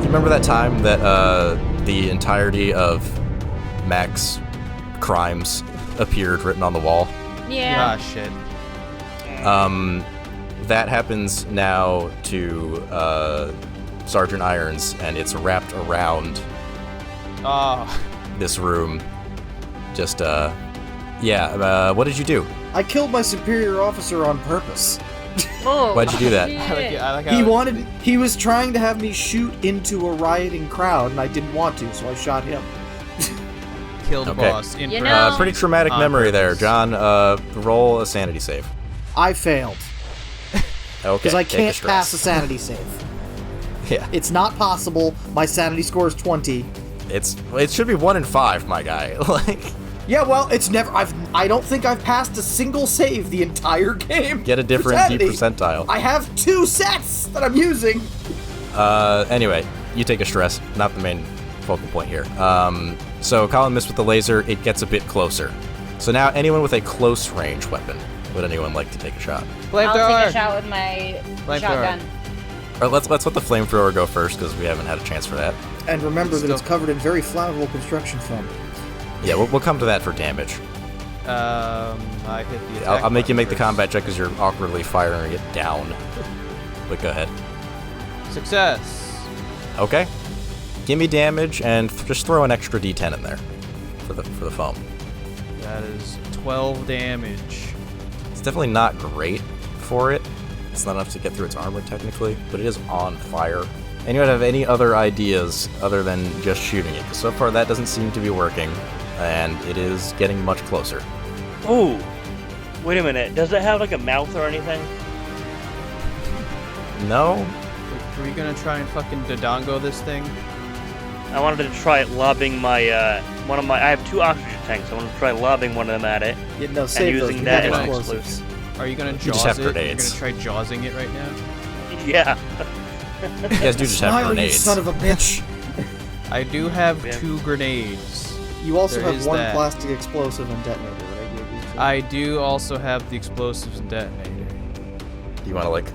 you remember that time that the entirety of Mac's crimes appeared written on the wall? Yeah. Ah, shit. That happens now to Sergeant Irons, and it's wrapped around Oh. this room. Just, what did you do? I killed my superior officer on purpose. Oh, Why'd you do that? shit. I like how He was trying to have me shoot into a rioting crowd, and I didn't want to, so I shot him. killed Okay. boss in You person. know- Pretty traumatic On memory there, purpose. John. Roll a sanity save. I failed, Okay. because I take can't stress. pass a sanity save. Yeah. It's not possible. My sanity score is 20. It should be 1 in 5, my guy. Like, Yeah, well, it's never. I don't think I've passed a single save the entire game. get a for different sanity. D percentile. I have 2 sets that I'm using. Anyway, you take a stress, not the main focal point here. So Colin missed with the laser, it gets a bit closer. So now anyone with a close range weapon, would anyone like to take a shot? I'll take Flamethrower. a shot with my Flamethrower. shotgun. Or let's let the flamethrower go first, because we haven't had a chance for that. And remember that Still- it's covered in very flammable construction foam. Yeah, we'll come to that for damage. I hit the attack. I'll make you make the first. combat check because you're awkwardly firing it down. But go ahead. Success. Okay. Give me damage and just throw an extra d10 in there for the foam. That is 12 damage. It's definitely not great for it. It's not enough to get through its armor technically, but it is on fire. Anyone have any other ideas other than just shooting it? Because so far that doesn't seem to be working, and it is getting much closer. Ooh. Wait a minute. Does it have like a mouth or anything? No? Are we gonna try and fucking dodongo this thing? I wanted to try lobbing my I have 2 oxygen tanks. I want to try lobbing one of them at it Yeah, no, and save those. using We that have as explosives. explosives. Are you gonna jaws just have it? grenades. You're gonna try jawsing it right now? Yeah. You guys do just have Smile, grenades. you son of a bitch. I do have Yeah. 2 grenades. You also There have is 1 that. plastic explosive and detonator, right? I do also have the explosives and detonator. Do you want to like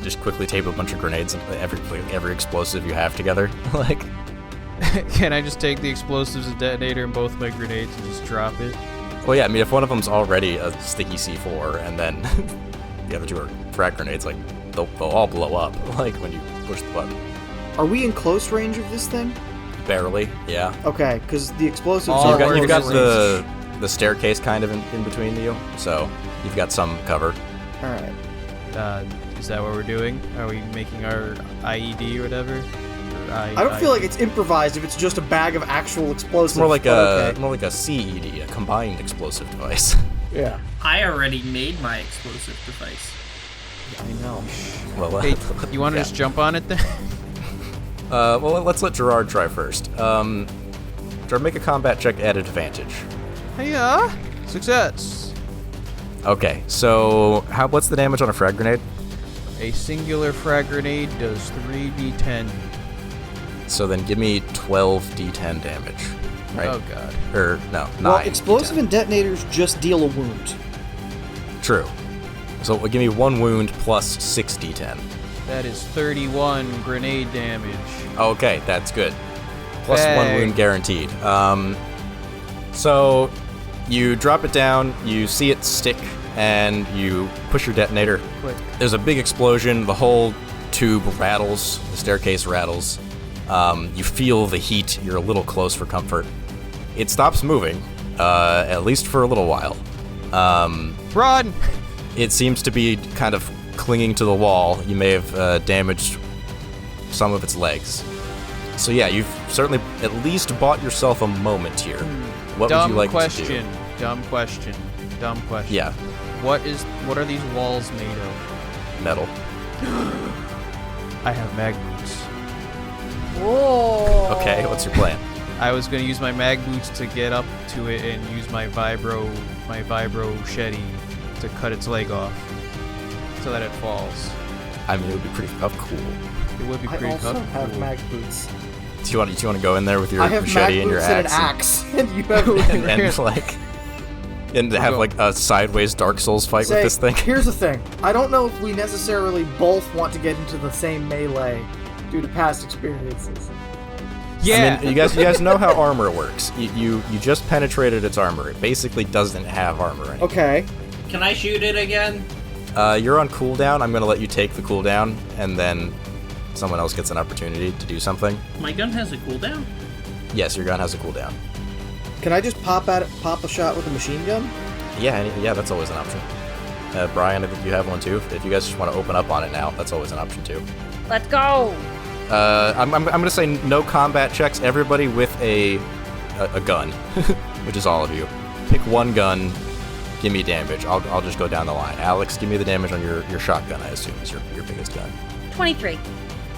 just quickly tape a bunch of grenades and every explosive you have together? Like, Can I just take the explosives and detonator and both my grenades and just drop it? well, yeah. I mean, if one of them's already a sticky C4, and then the other 2 are frag grenades, like they'll all blow up. Like when you push the button. Are we in close range of this thing? Barely, yeah. Okay, because the explosives All are right, You've got close range. the staircase kind of in between you, so you've got some cover. All right. Is that what we're doing? Are we making our IED or whatever? Or I don't feel like it's improvised if it's just a bag of actual explosives. It's more like but more like a CED, a combined explosive device. Yeah, I already made my explosive device. I know. Well, Hey, you want to yeah. just jump on it then? Well, let's let Gerard try first. Gerard, make a combat check at advantage. Hiya! Success! Okay, so what's the damage on a frag grenade? A singular frag grenade does 3d10. So then give me 12d10 damage, right? Oh god. Or no, 9. Well, explosive D10. and detonators just deal a wound. True. So give me 1 wound plus 6d10. That is 31 grenade damage. Okay, that's good. Plus 1 Bang. wound guaranteed. So you drop it down, you see it stick, and you push your detonator. Quick. There's a big explosion, the whole tube rattles, the staircase rattles. You feel the heat, you're a little close for comfort. It stops moving, at least for a little while. Run! It seems to be kind of clinging to the wall. You may have damaged some of its legs. So yeah, you've certainly at least bought yourself a moment here. What would you like to do? Dumb question. Yeah, What are these walls made of? metal. I have mag boots. Whoa. Okay, what's your plan? I was gonna use my mag boots to get up to it and use my vibro shetty to cut its leg off so that it falls. I mean, it would be pretty cool. It would be I pretty also cool. have mag boots. Do you want to go in there with your I have mag machete and your boots and an axe? axe, and you have. And have like a sideways Dark Souls fight with this thing? Here's the thing. I don't know if we necessarily both want to get into the same melee due to past experiences. Yeah. I mean, you guys know how armor works. You just penetrated its armor. It basically doesn't have armor anymore. Okay. Can I shoot it again? You're on cooldown. I'm gonna let you take the cooldown, and then someone else gets an opportunity to do something. My gun has a cooldown? Yes, your gun has a cooldown. Can I just pop a shot with a machine gun? Yeah, that's always an option. Brian, I think you have one too. If you guys just want to open up on it now, that's always an option too. Let's go. I'm gonna say no combat checks. Everybody with a gun, which is all of you. Pick one gun. Give me damage. I'll just go down the line. Alex, give me the damage on your shotgun. I assume is your biggest gun. 23.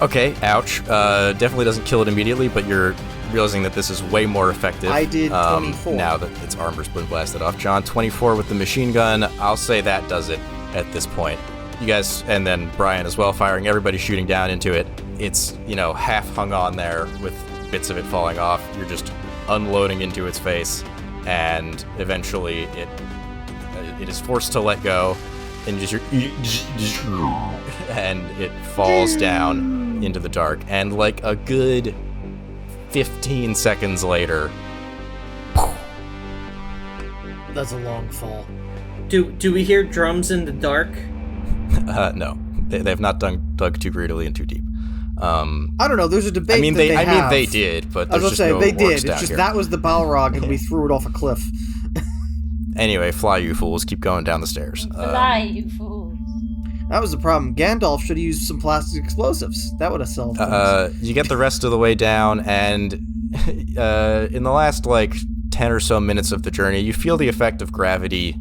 Okay, ouch. Definitely doesn't kill it immediately, but you're realizing that this is way more effective. I did 24. Now that its armor's been blasted off. John, 24 with the machine gun. I'll say that does it at this point. You guys, and then Brian as well, firing. Everybody shooting down into it. It's, half hung on there with bits of it falling off. You're just unloading into its face, and eventually it is forced to let go, and and it falls down into the dark. And like a good 15 seconds later, That's a long fall. Do we hear drums in the dark? No. They have not dug too greedily and too deep. I don't know. There's a debate. They did, but I was there's gonna say no they orcs did. down It's just here. that was the Balrog, and we threw it off a cliff. Anyway, fly, you fools. Keep going down the stairs. Fly, you fools. That was the problem. Gandalf should have used some plastic explosives. That would have solved things. You get the rest of the way down, and in the last, 10 or so minutes of the journey, you feel the effect of gravity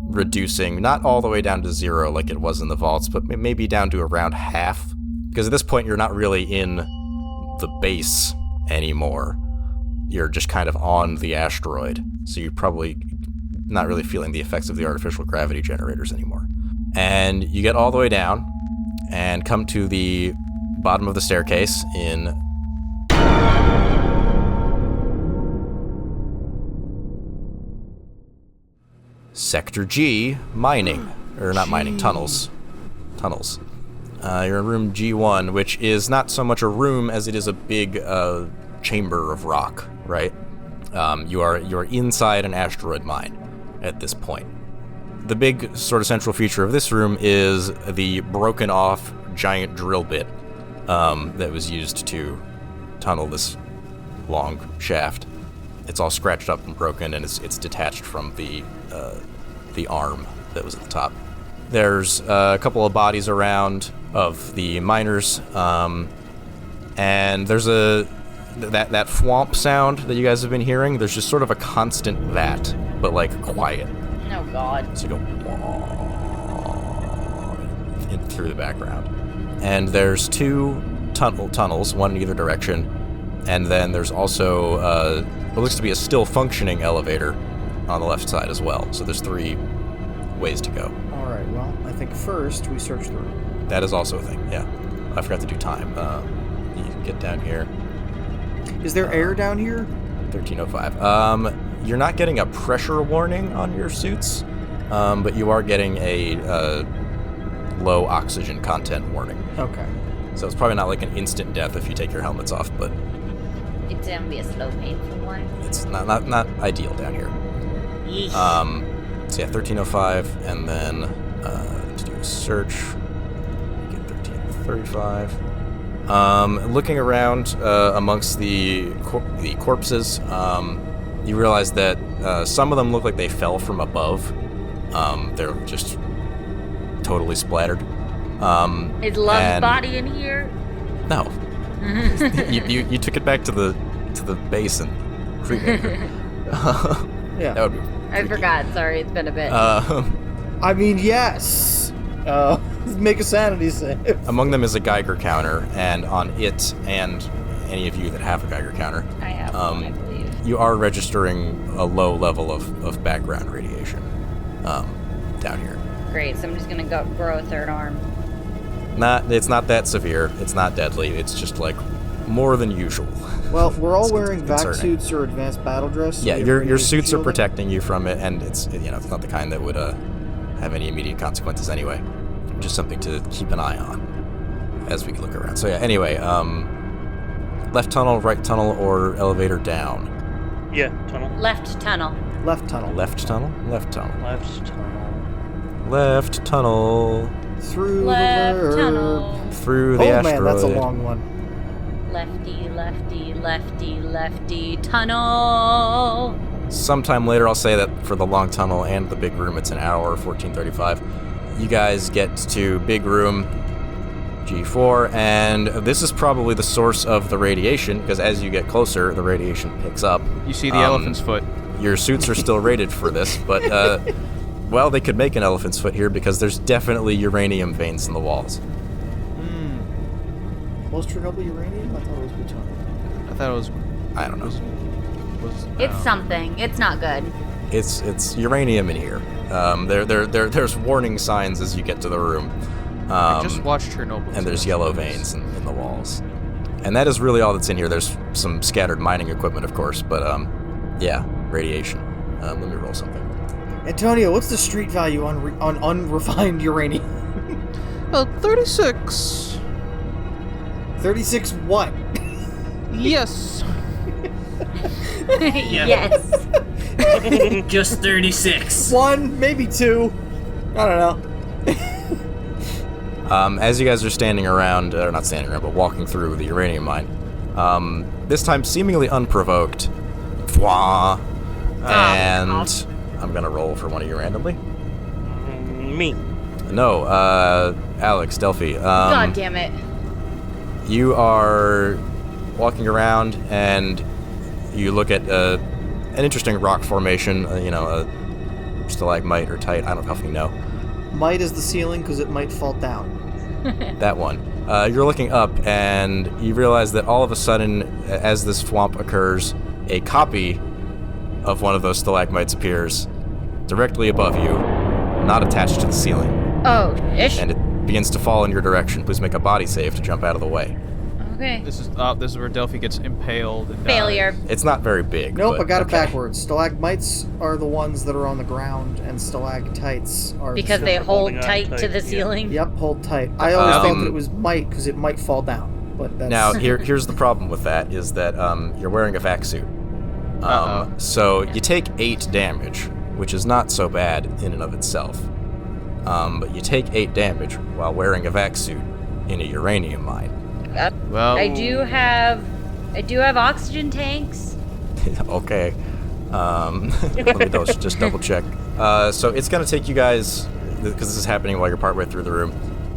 reducing, not all the way down to 0 like it was in the vaults, but maybe down to around half. Because at this point, you're not really in the base anymore. You're just kind of on the asteroid, so you're probably not really feeling the effects of the artificial gravity generators anymore. And you get all the way down and come to the bottom of the staircase in Sector G, mining. Or not mining, tunnels. Tunnels. You're in room G1, which is not so much a room as it is a big chamber of rock, right? You're inside an asteroid mine at this point. The big sort of central feature of this room is the broken off giant drill bit that was used to tunnel this long shaft. It's all scratched up and broken, and it's detached from the arm that was at the top. There's a couple of bodies around of the miners, and there's that thwomp sound that you guys have been hearing. There's just sort of a constant that, but quiet. Oh God. So you go in through the background, and there's 2 tunnels, one in either direction, and then there's also what looks to be a still functioning elevator on the left side as well. So there's 3 ways to go. All right. Well, I think first we search the room. That is also a thing. Yeah, I forgot to do time. You can get down here. Is there air down here? 1305. You're not getting a pressure warning on your suits, but you are getting a low oxygen content warning. Okay. So it's probably not like an instant death if you take your helmets off, but It's gonna be a slow, painful one. it's not ideal down here. Yeesh. So yeah, 1305, and then to do a search, get 1335. Looking around amongst the corpses, you realize that some of them look like they fell from above. They're just totally splattered. Is Love's and- body in here? No, you took it back to the base and cremated her. Yeah. That would be. I forgot. Sorry, it's been a bit. I mean, yes. Make a sanity save. Among them is a Geiger counter, and on it, and any of you that have a Geiger counter, I have one, I believe. you are registering a low level of background radiation down here. Great. So I'm just gonna grow a 3rd arm. It's not that severe. It's not deadly. It's just more than usual. Well, we're all It's wearing vac concerning. suits or advanced battle dress. So Yeah, we have your radiation suits are shielding. protecting you from it, and it's it's not the kind that would have any immediate consequences anyway. Just something to keep an eye on as we look around. So yeah. Anyway, left tunnel, right tunnel, or elevator down. Yeah, tunnel. Left tunnel. Left tunnel. Left tunnel, left tunnel, Left tunnel. left tunnel. Through Left the blur. tunnel. Through the Oh asteroid. man, that's a long one. Lefty, lefty, lefty, lefty tunnel. Sometime later, I'll say that for the long tunnel and the big room, it's an hour, 1435. You guys get to big room G4, and this is probably the source of the radiation, because as you get closer, the radiation picks up. You see the elephant's foot. Your suits are still rated for this, but, well, they could make an elephant's foot here, because there's definitely uranium veins in the walls. Was Chernobyl uranium? I thought it was plutonium. I thought it was. I don't know. It's something. It's not good. It's uranium in here. There's warning signs as you get to the room. I just watched Chernobyl. And there's yellow veins in the walls. And that is really all that's in here. There's some scattered mining equipment, of course, but yeah, radiation. Let me roll something. Antonio, what's the street value on unrefined uranium? Well, 36. 36 what? Yes. Yes. Just 36. 1, maybe 2. I don't know. As you guys are standing around, or not standing around, but walking through the uranium mine, this time seemingly unprovoked, and I'm gonna roll for one of you randomly. Me. No, Alex, Delphi. God damn it. You are walking around and you look at an interesting rock formation, a stalagmite or tight, I don't know if you know. Might is the ceiling because it might fall down. That one. You're looking up and you realize that all of a sudden, as this swamp occurs, a copy of one of those stalagmites appears directly above you, not attached to the ceiling. Oh, ish. And it begins to fall in your direction. Please make a body save to jump out of the way. Okay. This is where Delphi gets impaled and Failure. dies. It's not very big. Nope, but I got it okay. backwards. Stalagmites are the ones that are on the ground, and stalactites are... Because they hold holding on tight to tight, the yeah. ceiling. Yep, hold tight. I always thought that it was might, because it might fall down. But that's... Now, here's the problem with that, is that you're wearing a vac suit. So you take 8 damage, which is not so bad in and of itself. But you take 8 damage while wearing a vac suit in a uranium mine. Well, I do have oxygen tanks. Okay. Let me just double check. So it's going to take you guys, because this is happening while you're partway through the room,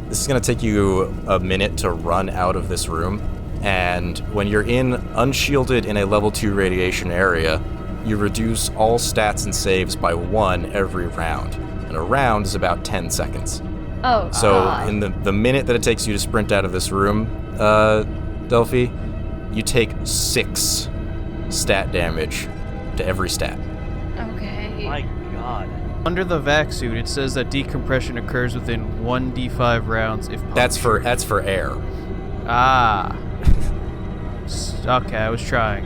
this is going to take you a minute to run out of this room. And when you're unshielded in a level 2 radiation area, you reduce all stats and saves by 1 every round. And a round is about 10 seconds. Oh, So God. in the minute that it takes you to sprint out of this room, Delphi, you take 6 stat damage to every stat. Okay. My God. under the vac suit, it says that decompression occurs within 1d5 rounds if punctured. That's for air. Ah. Okay, I was trying.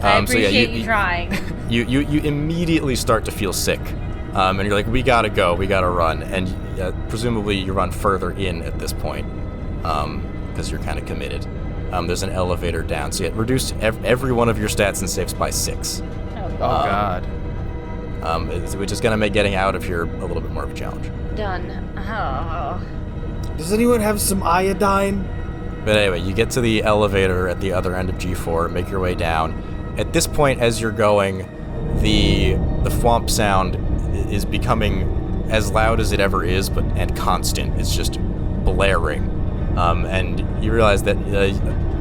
I So yeah, appreciate you trying. You immediately start to feel sick. And you're like, we gotta go, we gotta run. And presumably you run further in at this point, because you're kind of committed. There's an elevator down. So yeah, reduced every one of your stats and saves by 6. Oh, Oh, God. Which is gonna make getting out of here a little bit more of a challenge. done. Oh. Does anyone have some iodine? But anyway, you get to the elevator at the other end of G4, make your way down. At this point, as you're going, the thwomp sound is becoming as loud as it ever is, and constant. It's just blaring. And you realize that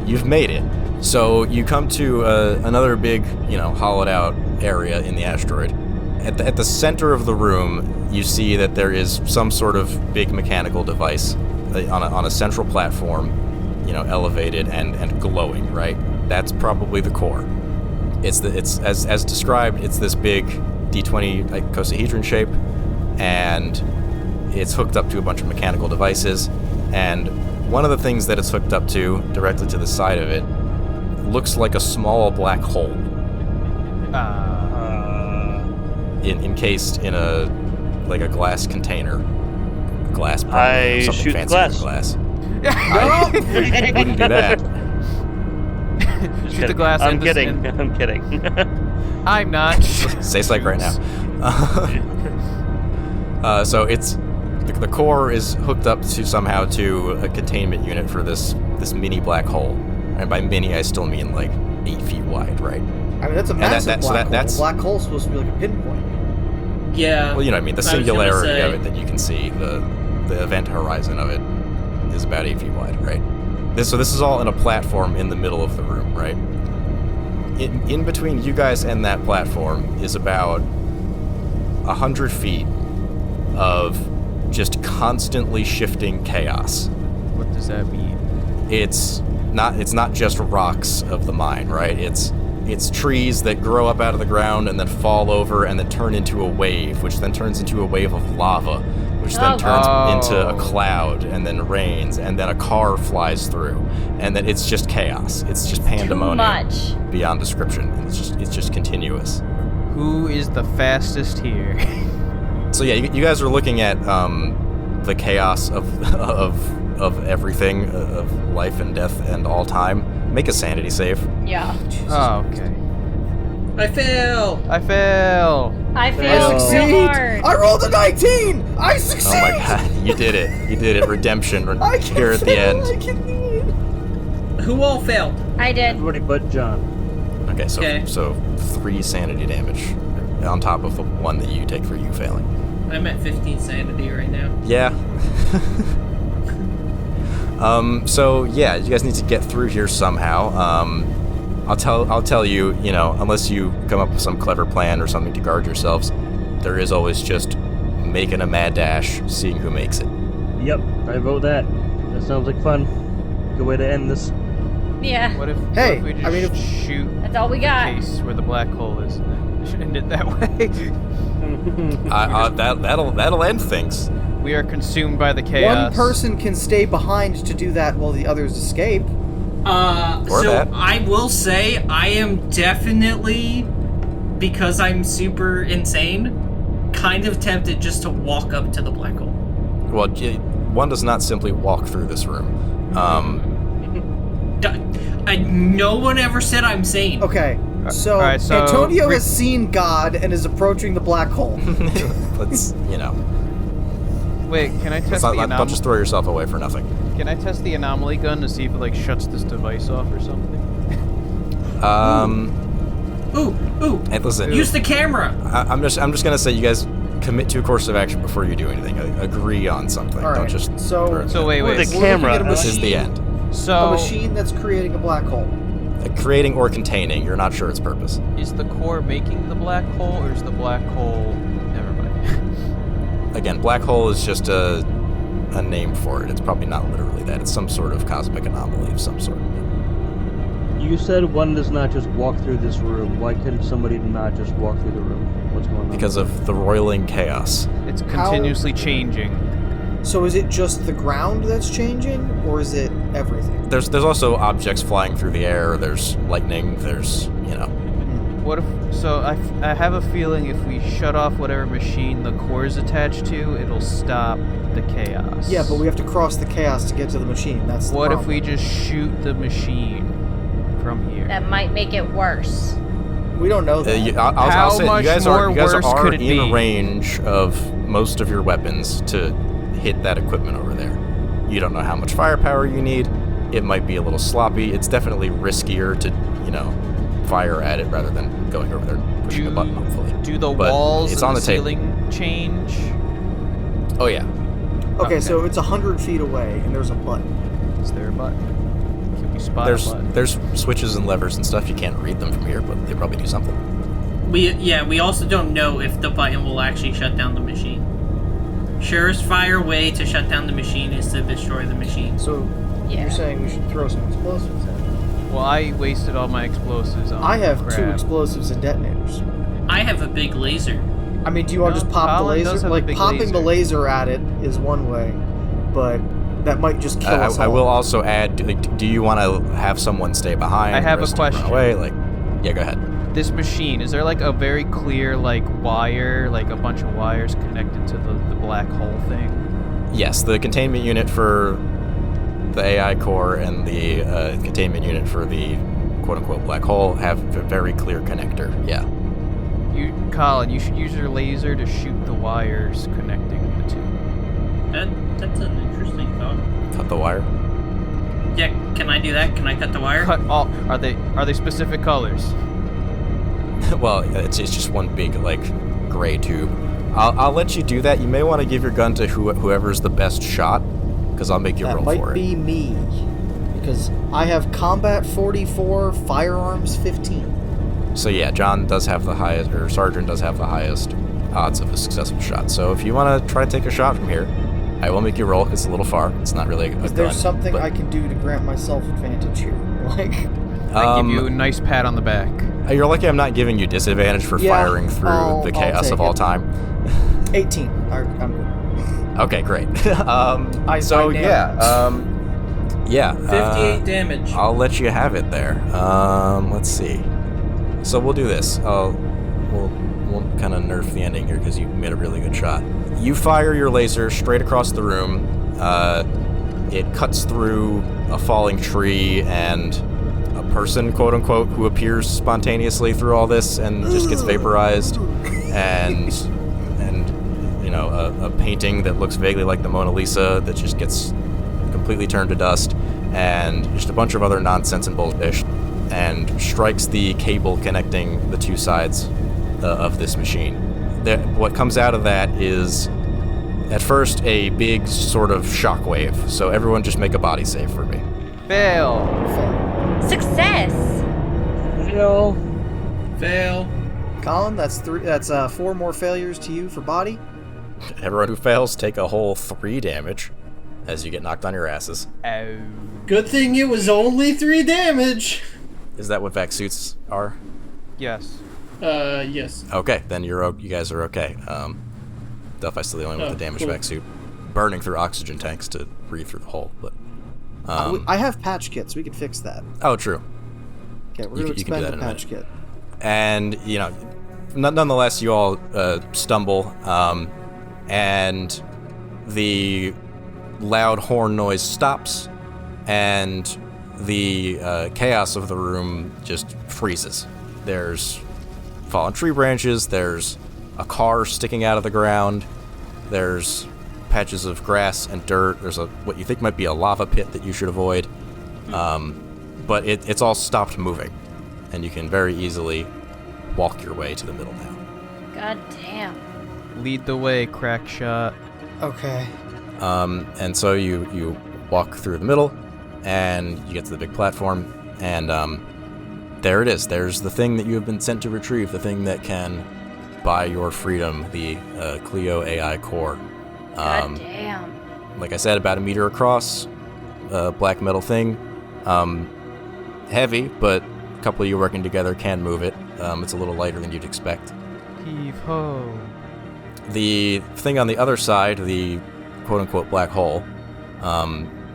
you've made it. So you come to another big, hollowed out area in the asteroid. At the center of the room, you see that there is some sort of big mechanical device on a central platform, elevated and glowing, right? That's probably the core. It's as described, it's this big D20 icosahedron shape, and it's hooked up to a bunch of mechanical devices, and one of the things that it's hooked up to, directly to the side of it, looks like a small black hole. Encased in a glass container. Glass, I something shoot fancy the than glass. No! I wouldn't do that. Just Shoot the kidding. glass I'm and kidding. and- I'm kidding. I'm not. Say psych right now. So it's the core is hooked up somehow to a containment unit for this mini black hole, and by mini I still mean 8 feet wide, right? I mean, that's a massive so black hole. that's- A black hole's supposed to be like a pinpoint. Yeah. Well, I mean, the I was gonna singularity say. of it that you can see, the event horizon of it is about 8 feet wide, right? This is all in a platform in the middle of the room, right? In between you guys and that platform is about 100 feet of just constantly shifting chaos. What does that mean? It's not just rocks of the mine, right? It's trees that grow up out of the ground and then fall over and then turn into a wave, which then turns into a wave of lava, which then turns into a cloud and then rains and then a car flies through, and then it's just chaos. It's just pandemonium Too much. beyond description. And it's just continuous. Who is the fastest here? So yeah, you guys are looking at the chaos of everything, of life and death and all time. Make a sanity save. Yeah. Oh, okay. I fail. I fail. I I failed succeed! so hard. I rolled a 19! I succeed! Oh my god, you did it. You did it. Redemption I can here at the fail, end. I can do it. Who all failed? I did. Everybody but John. Okay, Okay. so 3 sanity damage on top of the 1 that you take for you failing. I'm at 15 sanity right now. Yeah. So yeah, you guys need to get through here somehow. I'll tell you, unless you come up with some clever plan or something to guard yourselves, there is always just making a mad dash, seeing who makes it. Yep, I vote that. That sounds like fun. Good way to end this. Yeah, What if, Hey, what if we just I mean, shoot that's all we the got. case where the black hole is? Should end it that way. That'll end things. We are consumed by the chaos. One person can stay behind to do that while the others escape. Or So that. I will say I am definitely, because I'm super insane, kind of tempted just to walk up to the black hole. Well, one does not simply walk through this room. No one ever said I'm sane. Okay, so, alright, so Antonio has seen God and is approaching the black hole. Let's, Wait, can I test the don't just throw yourself away for nothing. Can I test the anomaly gun to see if it shuts this device off or something? Ooh, And listen, use the camera. I'm just gonna say you guys commit to a course of action before you do anything. Agree on something. All Don't right, just. so- So wait. The We're looking camera. at a This is the machine- end. A So machine that's creating a black hole. Creating or containing. You're not sure its purpose. is the core making the black hole, or is the black hole? Never mind. Again, black hole is just a name for it. It's probably not literally that. It's some sort of cosmic anomaly of some sort. You said one does not just walk through this room. Why couldn't somebody not just walk through the room? What's going on? Because of the roiling chaos. It's continuously changing. So is it just the ground that's changing, or is it everything? There's also objects flying through the air. There's lightning. There's What if? So I have a feeling if we shut off whatever machine the core is attached to, it'll stop the chaos. Yeah, but we have to cross the chaos to get to the machine. That's the What if problem. we just shoot the machine from here? That might make it worse. We don't know that. I'll How say much you guys more are worse could it in be? range of most of your weapons to hit that equipment over there. You don't know how much firepower you need. It might be a little sloppy. It's definitely riskier to fire at it rather than going over there and pushing the button. Hopefully. Do the But walls it's and on the the table. ceiling change? Oh yeah. Okay, so it's 100 feet away, and there's a button. Is there a button? Can we spot a button? There's switches and levers and stuff. You can't read them from here, but they probably do something. We also don't know if the button will actually shut down the machine. Surest fire way to shut down the machine is to destroy the machine. So Yeah. you're saying we should throw some explosives in? Well, I wasted all my explosives on I have crap. 2 explosives and detonators. I have a big laser. I mean, do you want to No, just pop the Colin does laser? have a Like, big popping the laser. laser at it is one way, but that might just kill us all. I will also add. Do you want to have someone stay behind? I have the a rest of them run question. Away? Yeah, go ahead. This machine, is there a very clear wire, a bunch of wires connected to the black hole thing? Yes, the containment unit for the AI core and the containment unit for the quote-unquote black hole have a very clear connector. Yeah. Colin, you should use your laser to shoot the wires connecting the two. That's an interesting thought. Cut the wire. Yeah, can I do that? Can I cut the wire? Cut all. Are they specific colors? Well, it's just one big gray tube. I'll let you do that. You may want to give your gun to whoever's the best shot, because I'll make you That roll might for be me, because I have combat 44, firearms 15. it. So yeah, John does have the highest, or Sergeant does have the highest odds of a successful shot. So if you want to try to take a shot from here, I will make you roll. It's a little far. It's not really a gun. Is there something but- I can do to grant myself advantage here? I give you a nice pat on the back. You're lucky I'm not giving you disadvantage for Yeah, firing through I'll the chaos take of all it. time. 18. I'm good. Okay, great. I nailed it. Yeah. 58 damage. I'll let you have it there. Let's see. So we'll do this. We'll kind of nerf the ending here because you made a really good shot. You fire your laser straight across the room. It cuts through a falling tree and a person, quote unquote, who appears spontaneously through all this and just gets vaporized, and a painting that looks vaguely like the Mona Lisa that just gets completely turned to dust, and just a bunch of other nonsense and bullshit, and strikes the cable connecting the two sides of this machine. What comes out of that is, at first, a big sort of shockwave. So everyone just make a body save for me. Fail. Success! Fail. Colin, that's 4 more failures to you for body. Everyone who fails, take a whole 3 damage as you get knocked on your asses. Oh. Good thing it was only 3 damage. Is that what vac suits are? Yes. Yes. Okay, then you guys are okay. Delphi's still the only one with the damaged cool. vac suit, burning through oxygen tanks to breathe through the hole. But I have patch kits. We can fix that. oh, true. Okay, we're You going to can do expend that the in a patch kit. And nonetheless, you all stumble, and the loud horn noise stops, and the chaos of the room just freezes. There's fallen tree branches, there's a car sticking out of the ground, there's patches of grass and dirt, there's what you think might be a lava pit that you should avoid, but it's all stopped moving, and you can very easily walk your way to the middle now. God damn. Lead the way, crack shot. Okay. And so you walk through the middle, and you get to the big platform, and there it is. There's the thing that you have been sent to retrieve, the thing that can buy your freedom, the Clio AI core. God damn. Like I said, about 1 meter across, black metal thing. Heavy, but a couple of you working together can move it. It's a little lighter than you'd expect. Heave ho. The thing on the other side, the quote-unquote black hole,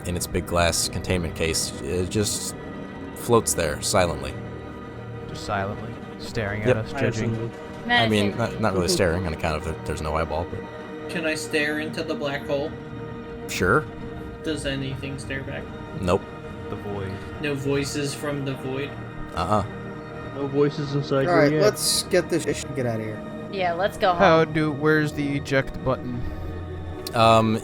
in its big glass containment case, it just floats there silently. Just silently staring at Yep. us, judging. I mean, not really staring on account of there's no eyeball, but Can I stare into the black hole? sure. Does anything stare back? Nope. The void. No voices from the void? Uh-uh. No voices inside All right, let's get this shit and get out of here. Yeah, let's go home. Where's the eject button?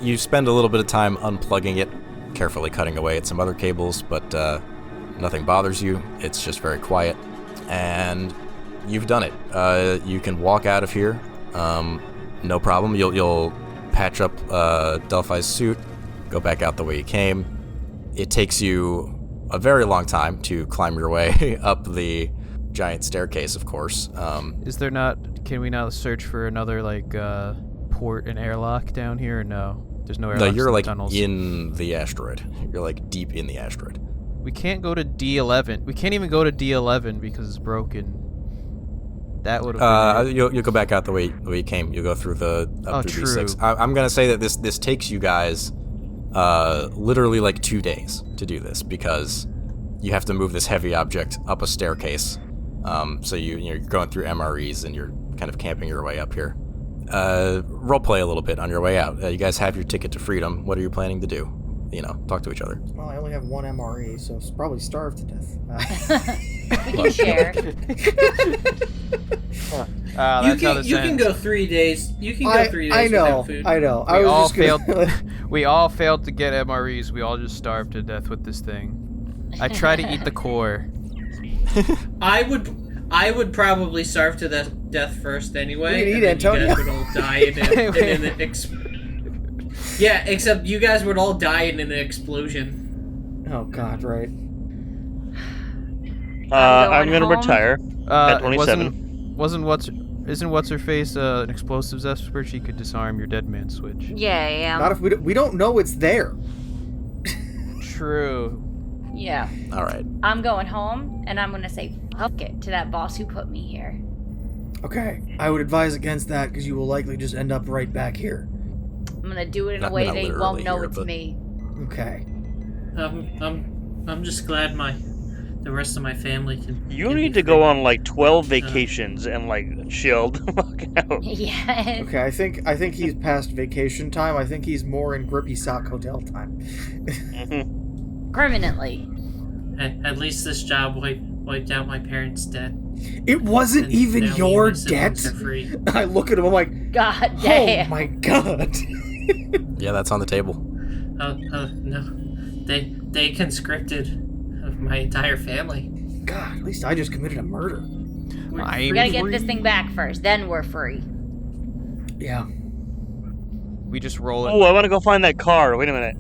You spend a little bit of time unplugging it, carefully cutting away at some other cables, but nothing bothers you. It's just very quiet, and you've done it. You can walk out of here, no problem. You'll patch up Delphi's suit, go back out the way you came. It takes you a very long time to climb your way up the giant staircase, of course. Can we not search for another, port and airlock down here, or no? There's no airlocks No, you're in the tunnels. in the asteroid. You're deep in the asteroid. We can't go to D11. We can't even go to D11 because it's broken. That would have been You'll go back out the way you came. You'll go through up through true. D6. I'm gonna say that this takes you guys literally 2 days to do this, because you have to move this heavy object up a staircase. So you're going through MREs and you're kind of camping your way up here. Roleplay a little bit on your way out. You guys have your ticket to freedom. What are you planning to do? Talk to each other. Well, I only have 1 MRE, so it's probably starved to death. We can share. You can go 3 days. You can go 3 days without food. I know. We all failed. We all failed to get MREs. We all just starved to death with this thing. I tried to eat the core. I would probably starve to death first anyway. We'd eat and then Antonio. you guys would all die Yeah, except you guys would all die in an explosion. Oh God, right. I'm gonna home. retire at 27. Isn't what's her face an explosives expert? She could disarm your dead man switch. Yeah. Not if we don't know it's there. True. Yeah. All right. I'm going home, and I'm gonna say fuck it to that boss who put me here. Okay, I would advise against that because you will likely just end up right back here. I'm gonna do it in a Not way they literally won't know here, it's but- me. Okay. I'm just glad the rest of my family can. You can need be to go free. on 12 vacations and chill the fuck out. Yes. Okay, I think he's past vacation time. I think he's more in Grippy Sock Hotel time. Permanently. At least this job wiped out my parents' debt. It wasn't And even now me your and my siblings debt. are free. I look at him. I'm like, God oh damn. my god. Yeah, that's on the table. No. They conscripted my entire family. God, at least I just committed a murder. We're I- We gotta get Free. this thing back first, then we're free. Yeah. We just roll Oh, it. I want to go find that car. Wait a minute.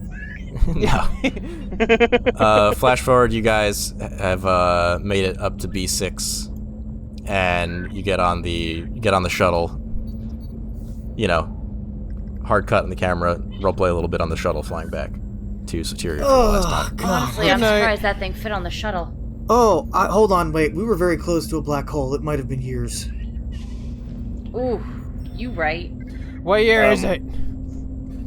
No. Flash forward, you guys have made it up to B6, and you get on the shuttle. You know, hard cut in the camera, roleplay a little bit on the shuttle flying back to Soteria for the last Oh time. god. Honestly, I'm Good night. surprised that thing fit on the shuttle. Oh, hold on, wait. We were very close to a black hole. It might have been years. Ooh, you right. What year is it?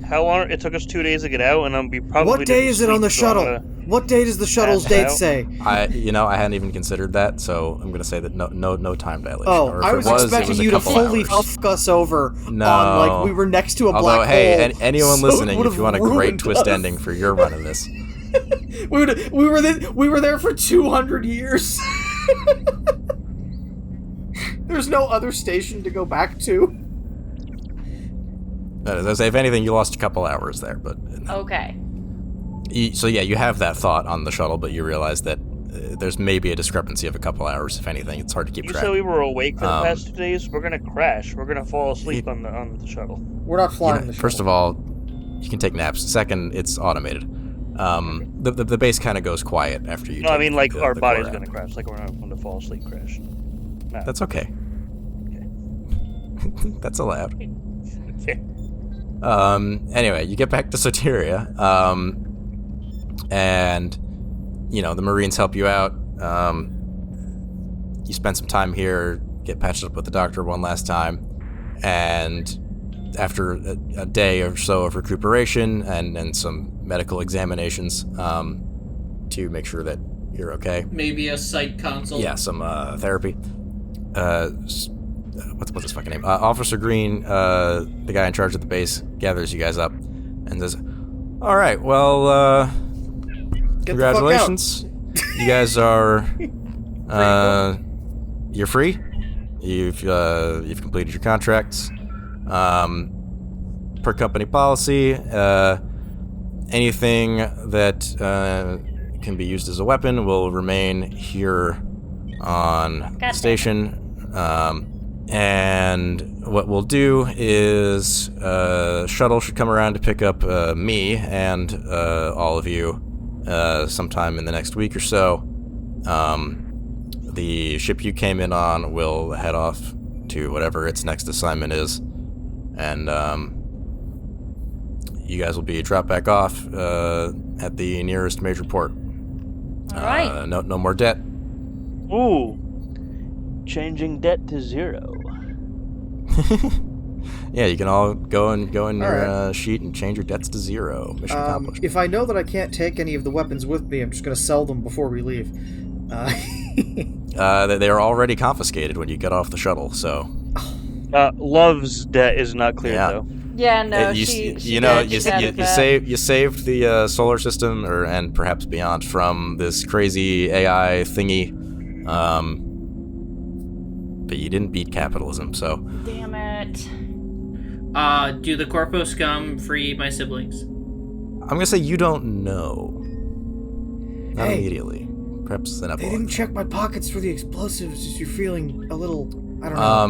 How long? It took us 2 days to get out, and we probably. What day didn't is it on the sleep, so I'm shuttle? gonna- What day does the shuttle's pass date out. say? I hadn't even considered that, so I'm gonna say that no time dilation. Oh, Or if I it was it expecting was a you to couple fully hours. fuck us over No. on, like, we were next to a Although, black hey, hole. anyone so it listening, if would've you want a great ruined twist us. ending for your run of this, we were there for 200 years. There's no other station to go back to. as I say, if anything, you lost a couple hours there. But Okay. so yeah, you have that thought on the shuttle, but you realize that there's maybe a discrepancy of a couple hours. If anything, it's hard to keep You track. said we were awake for the Um, past 2 days. We're gonna crash. We're gonna fall asleep on the shuttle. We're not You flying know, the shuttle. first of all, you can take naps. Second, it's automated. The base kind of goes quiet after you. No, I take mean like the our core body's out. gonna crash. Like we're not going to fall asleep crash. No. That's okay. That's allowed. Okay. Anyway, you get back to Soteria, and you know the Marines help you out. You spend some time here, get patched up with the doctor one last time, and after a day or so of recuperation and some medical examinations to make sure that you're okay. Maybe a site console. Yeah, some therapy. What's his fucking name? Officer Green, the guy in charge of the base, gathers you guys up and says, "All right, well, Get the fuck congratulations. You guys are, you're free. You've completed your contracts. Per company policy, anything that can be used as a weapon will remain here on Gotcha. station. And what we'll do is shuttle should come around to pick up me and all of you sometime in the next week or so. The ship you came in on will head off to whatever its next assignment is, and you guys will be dropped back off at the nearest major port. All right. No more debt. Ooh, changing debt to 0. Yeah, you can all go in your Alright. sheet and change your debts to 0. Mission accomplished. If I know that I can't take any of the weapons with me, I'm just going to sell them before we leave. They are already confiscated when you get off the shuttle, so Love's debt is not cleared Yeah. though. Yeah, no, you she you saved the solar system and perhaps beyond from this crazy AI thingy, but you didn't beat capitalism, so Damn it. Do the Corpo scum free my siblings? I'm gonna say you don't know. Not Hey. immediately. Perhaps an They epilogue. didn't check my pockets for the explosives. Just you're feeling a little, I don't know.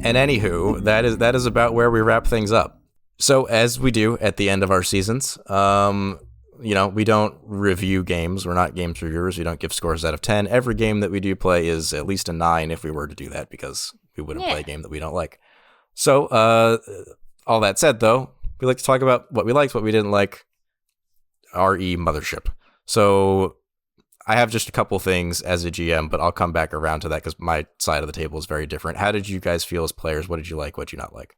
And anywho, that is about where we wrap things up. So as we do at the end of our seasons, we don't review games. We're not games reviewers. We don't give scores out of 10. Every game that we do play is at least a 9 if we were to do that, because we wouldn't play a game that we don't like. So all that said, though, we like to talk about what we liked, what we didn't like. RE Mothership. So I have just a couple things as a GM, but I'll come back around to that because my side of the table is very different. How did you guys feel as players? What did you like? What did you not like?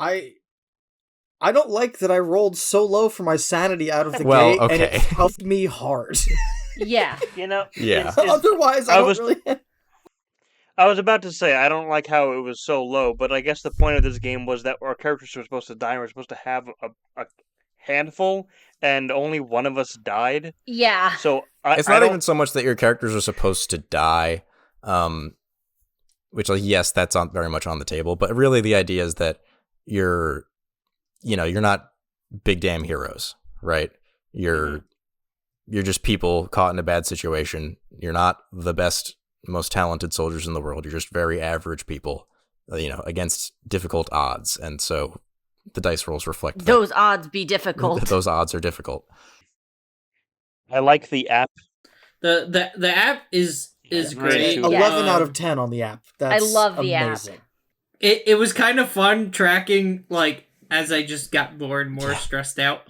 I don't like that I rolled so low for my sanity out of the Well, gate, and it okay. helped me hard. Yeah. You know. Yeah. Otherwise, I don't really... I was about to say I don't like how it was so low, but I guess the point of this game was that our characters were supposed to die and we're supposed to have a handful, and only one of us died. Yeah. So It's not even so much that your characters are supposed to die, which, like, yes, that's very much on the table. But really, the idea is that you're not big damn heroes, right? You're just people caught in a bad situation. You're not the best, most talented soldiers in the world. You're just very average people, against difficult odds. And so the dice rolls reflect that. Those odds be difficult. Those odds are difficult. I like the app. The app is great. 11 out of 10 on the app. That's I love the amazing. app. It was kind of fun tracking, like, as I just got more and more stressed out.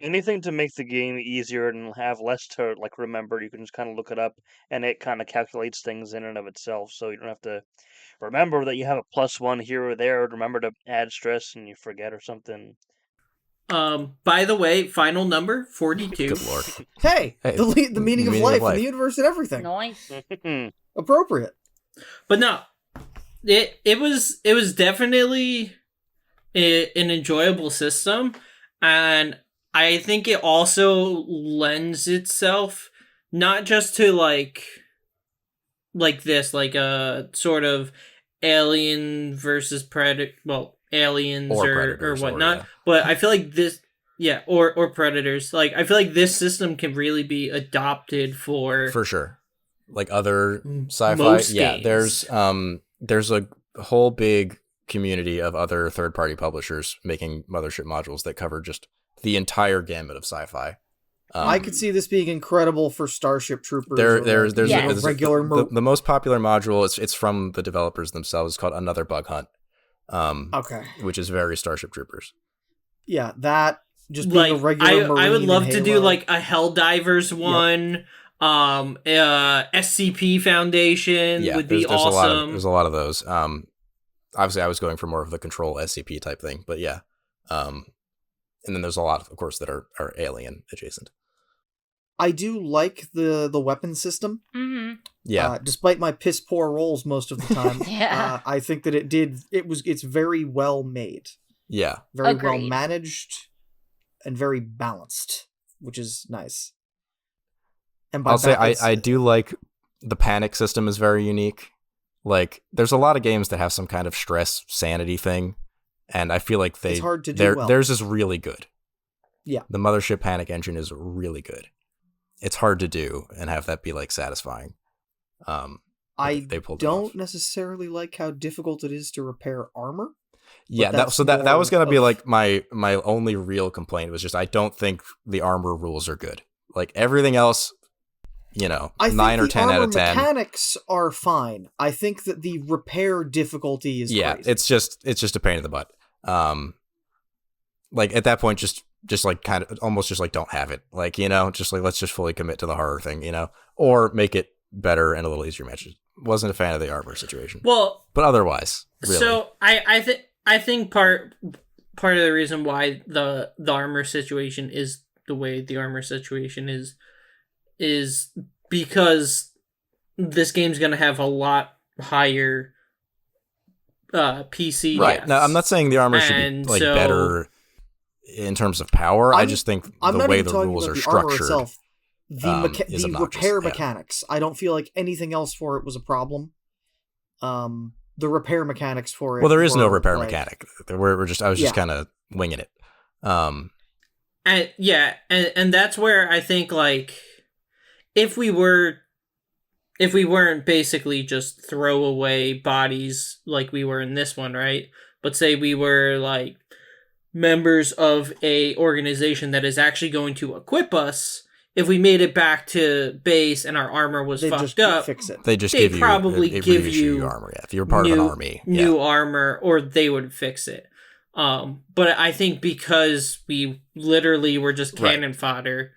Anything to make the game easier and have less to like remember, you can just kind of look it up, and it kind of calculates things in and of itself. So you don't have to remember that you have a +1 here or there. Remember to add stress, and you forget or something. By the way, final number 42. Good lord. Hey, the meaning of life and the universe and everything. Nice. Appropriate. But no, it was definitely an enjoyable system, and I think it also lends itself not just to like this, like a sort of alien versus predator, well, aliens or whatnot, but I feel like this, or predators. Like, I feel like this system can really be adopted for sure, like other sci-fi. Most Yeah, games. there's a whole big community of other third-party publishers making Mothership modules that cover just the entire gamut of sci-fi. I could see this being incredible for Starship Troopers. There's regular the most popular module. It's from the developers themselves. It's called Another Bug Hunt. Okay. Which is very Starship Troopers. Yeah, that just being like a regular Marine I would love in to do Halo. like a Helldivers one. SCP Foundation would be awesome. There's a lot of those. Obviously, I was going for more of the Control SCP type thing, but yeah. And then there's a lot, of course, that are alien adjacent. I do like the weapon system. Mm-hmm. Yeah. Despite my piss poor rolls most of the time, Yeah. I think that it's very well made. Yeah. Very Agreed. well managed and very balanced, which is nice. And I'll say I do like the panic system is very unique. Like, there's a lot of games that have some kind of stress sanity thing, and I feel like it's hard to do well. theirs is really good. Yeah. The Mothership panic engine is really good. It's hard to do and have that be like satisfying. I they pulled don't necessarily like how difficult it is to repair armor. Yeah, that was going to be like my only real complaint was just I don't think the armor rules are good. Like, everything else, 9 or 10 out of 10. Mechanics are fine. I think that the repair difficulty is crazy. it's just a pain in the butt. Like, at that point, just like kind of almost just like don't have it. Like, just like let's just fully commit to the horror thing, or make it better and a little easier matches. Wasn't a fan of the armor situation. Well, but otherwise, really. So I think part of the reason why the armor situation is the way the armor situation is because this game's gonna have a lot higher PC right. deaths. Now, I'm not saying the armor should be like better in terms of power. I just think the way the rules are structured. The repair mechanics. I don't feel like anything else for it was a problem. The repair mechanics for it. Well, there is no repair mechanic. I was just kind of winging it. And that's where I think, like, if we weren't basically just throwaway bodies like we were in this one, right? But say we were like members of a organization that is actually going to equip us. If we made it back to base and our armor was fucked up, fix it. They'd give you armor. Yeah, if you're part of an army, new armor, or they would fix it. But I think because we literally were just cannon fodder,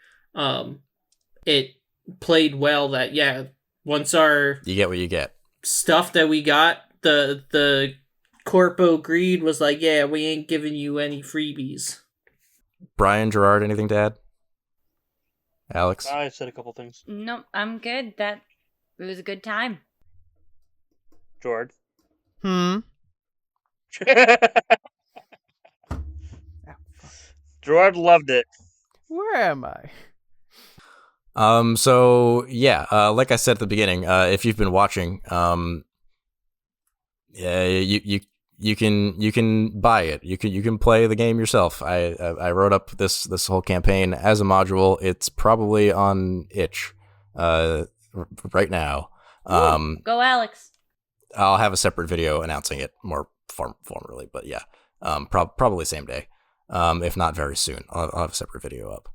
it played well that once you get what you get, stuff that we got, the Corpo Greed was like, we ain't giving you any freebies. Brian, Gerard, anything to add? Alex? I said a couple things. Nope, I'm good. It was a good time. George? Gerard loved it. Where am I? So yeah, like I said at the beginning, if you've been watching, yeah, you can buy it. You can play the game yourself. I wrote up this whole campaign as a module. It's probably on itch, right now. Go Alex. I'll have a separate video announcing it more formally, but yeah, probably same day, if not very soon. I'll have a separate video up.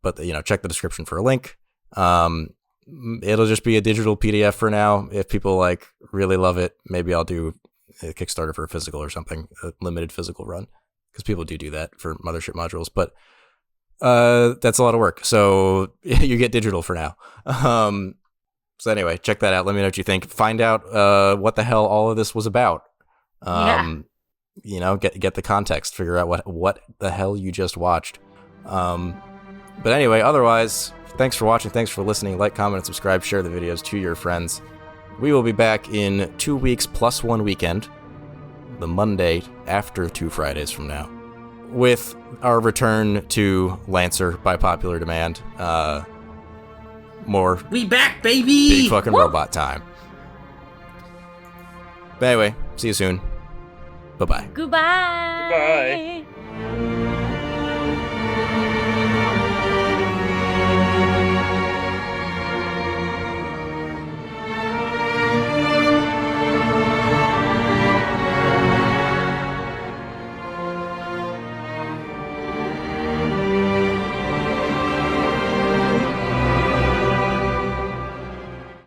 But check the description for a link. It'll just be a digital PDF for now. If people really love it, maybe I'll do a Kickstarter for a physical or something, a limited physical run, because people do that for Mothership modules. But that's a lot of work, so you get digital for now. So anyway, check that out. Let me know what you think. Find out what the hell all of this was about. Get the context. Figure out what the hell you just watched. But anyway, otherwise, thanks for watching. Thanks for listening. Like, comment, and subscribe. Share the videos to your friends. We will be back in 2 weeks plus 1 weekend, the Monday after 2 Fridays from now, with our return to Lancer by popular demand. More We back, baby! big fucking robot time. But anyway, see you soon. Bye-bye. Goodbye. Goodbye.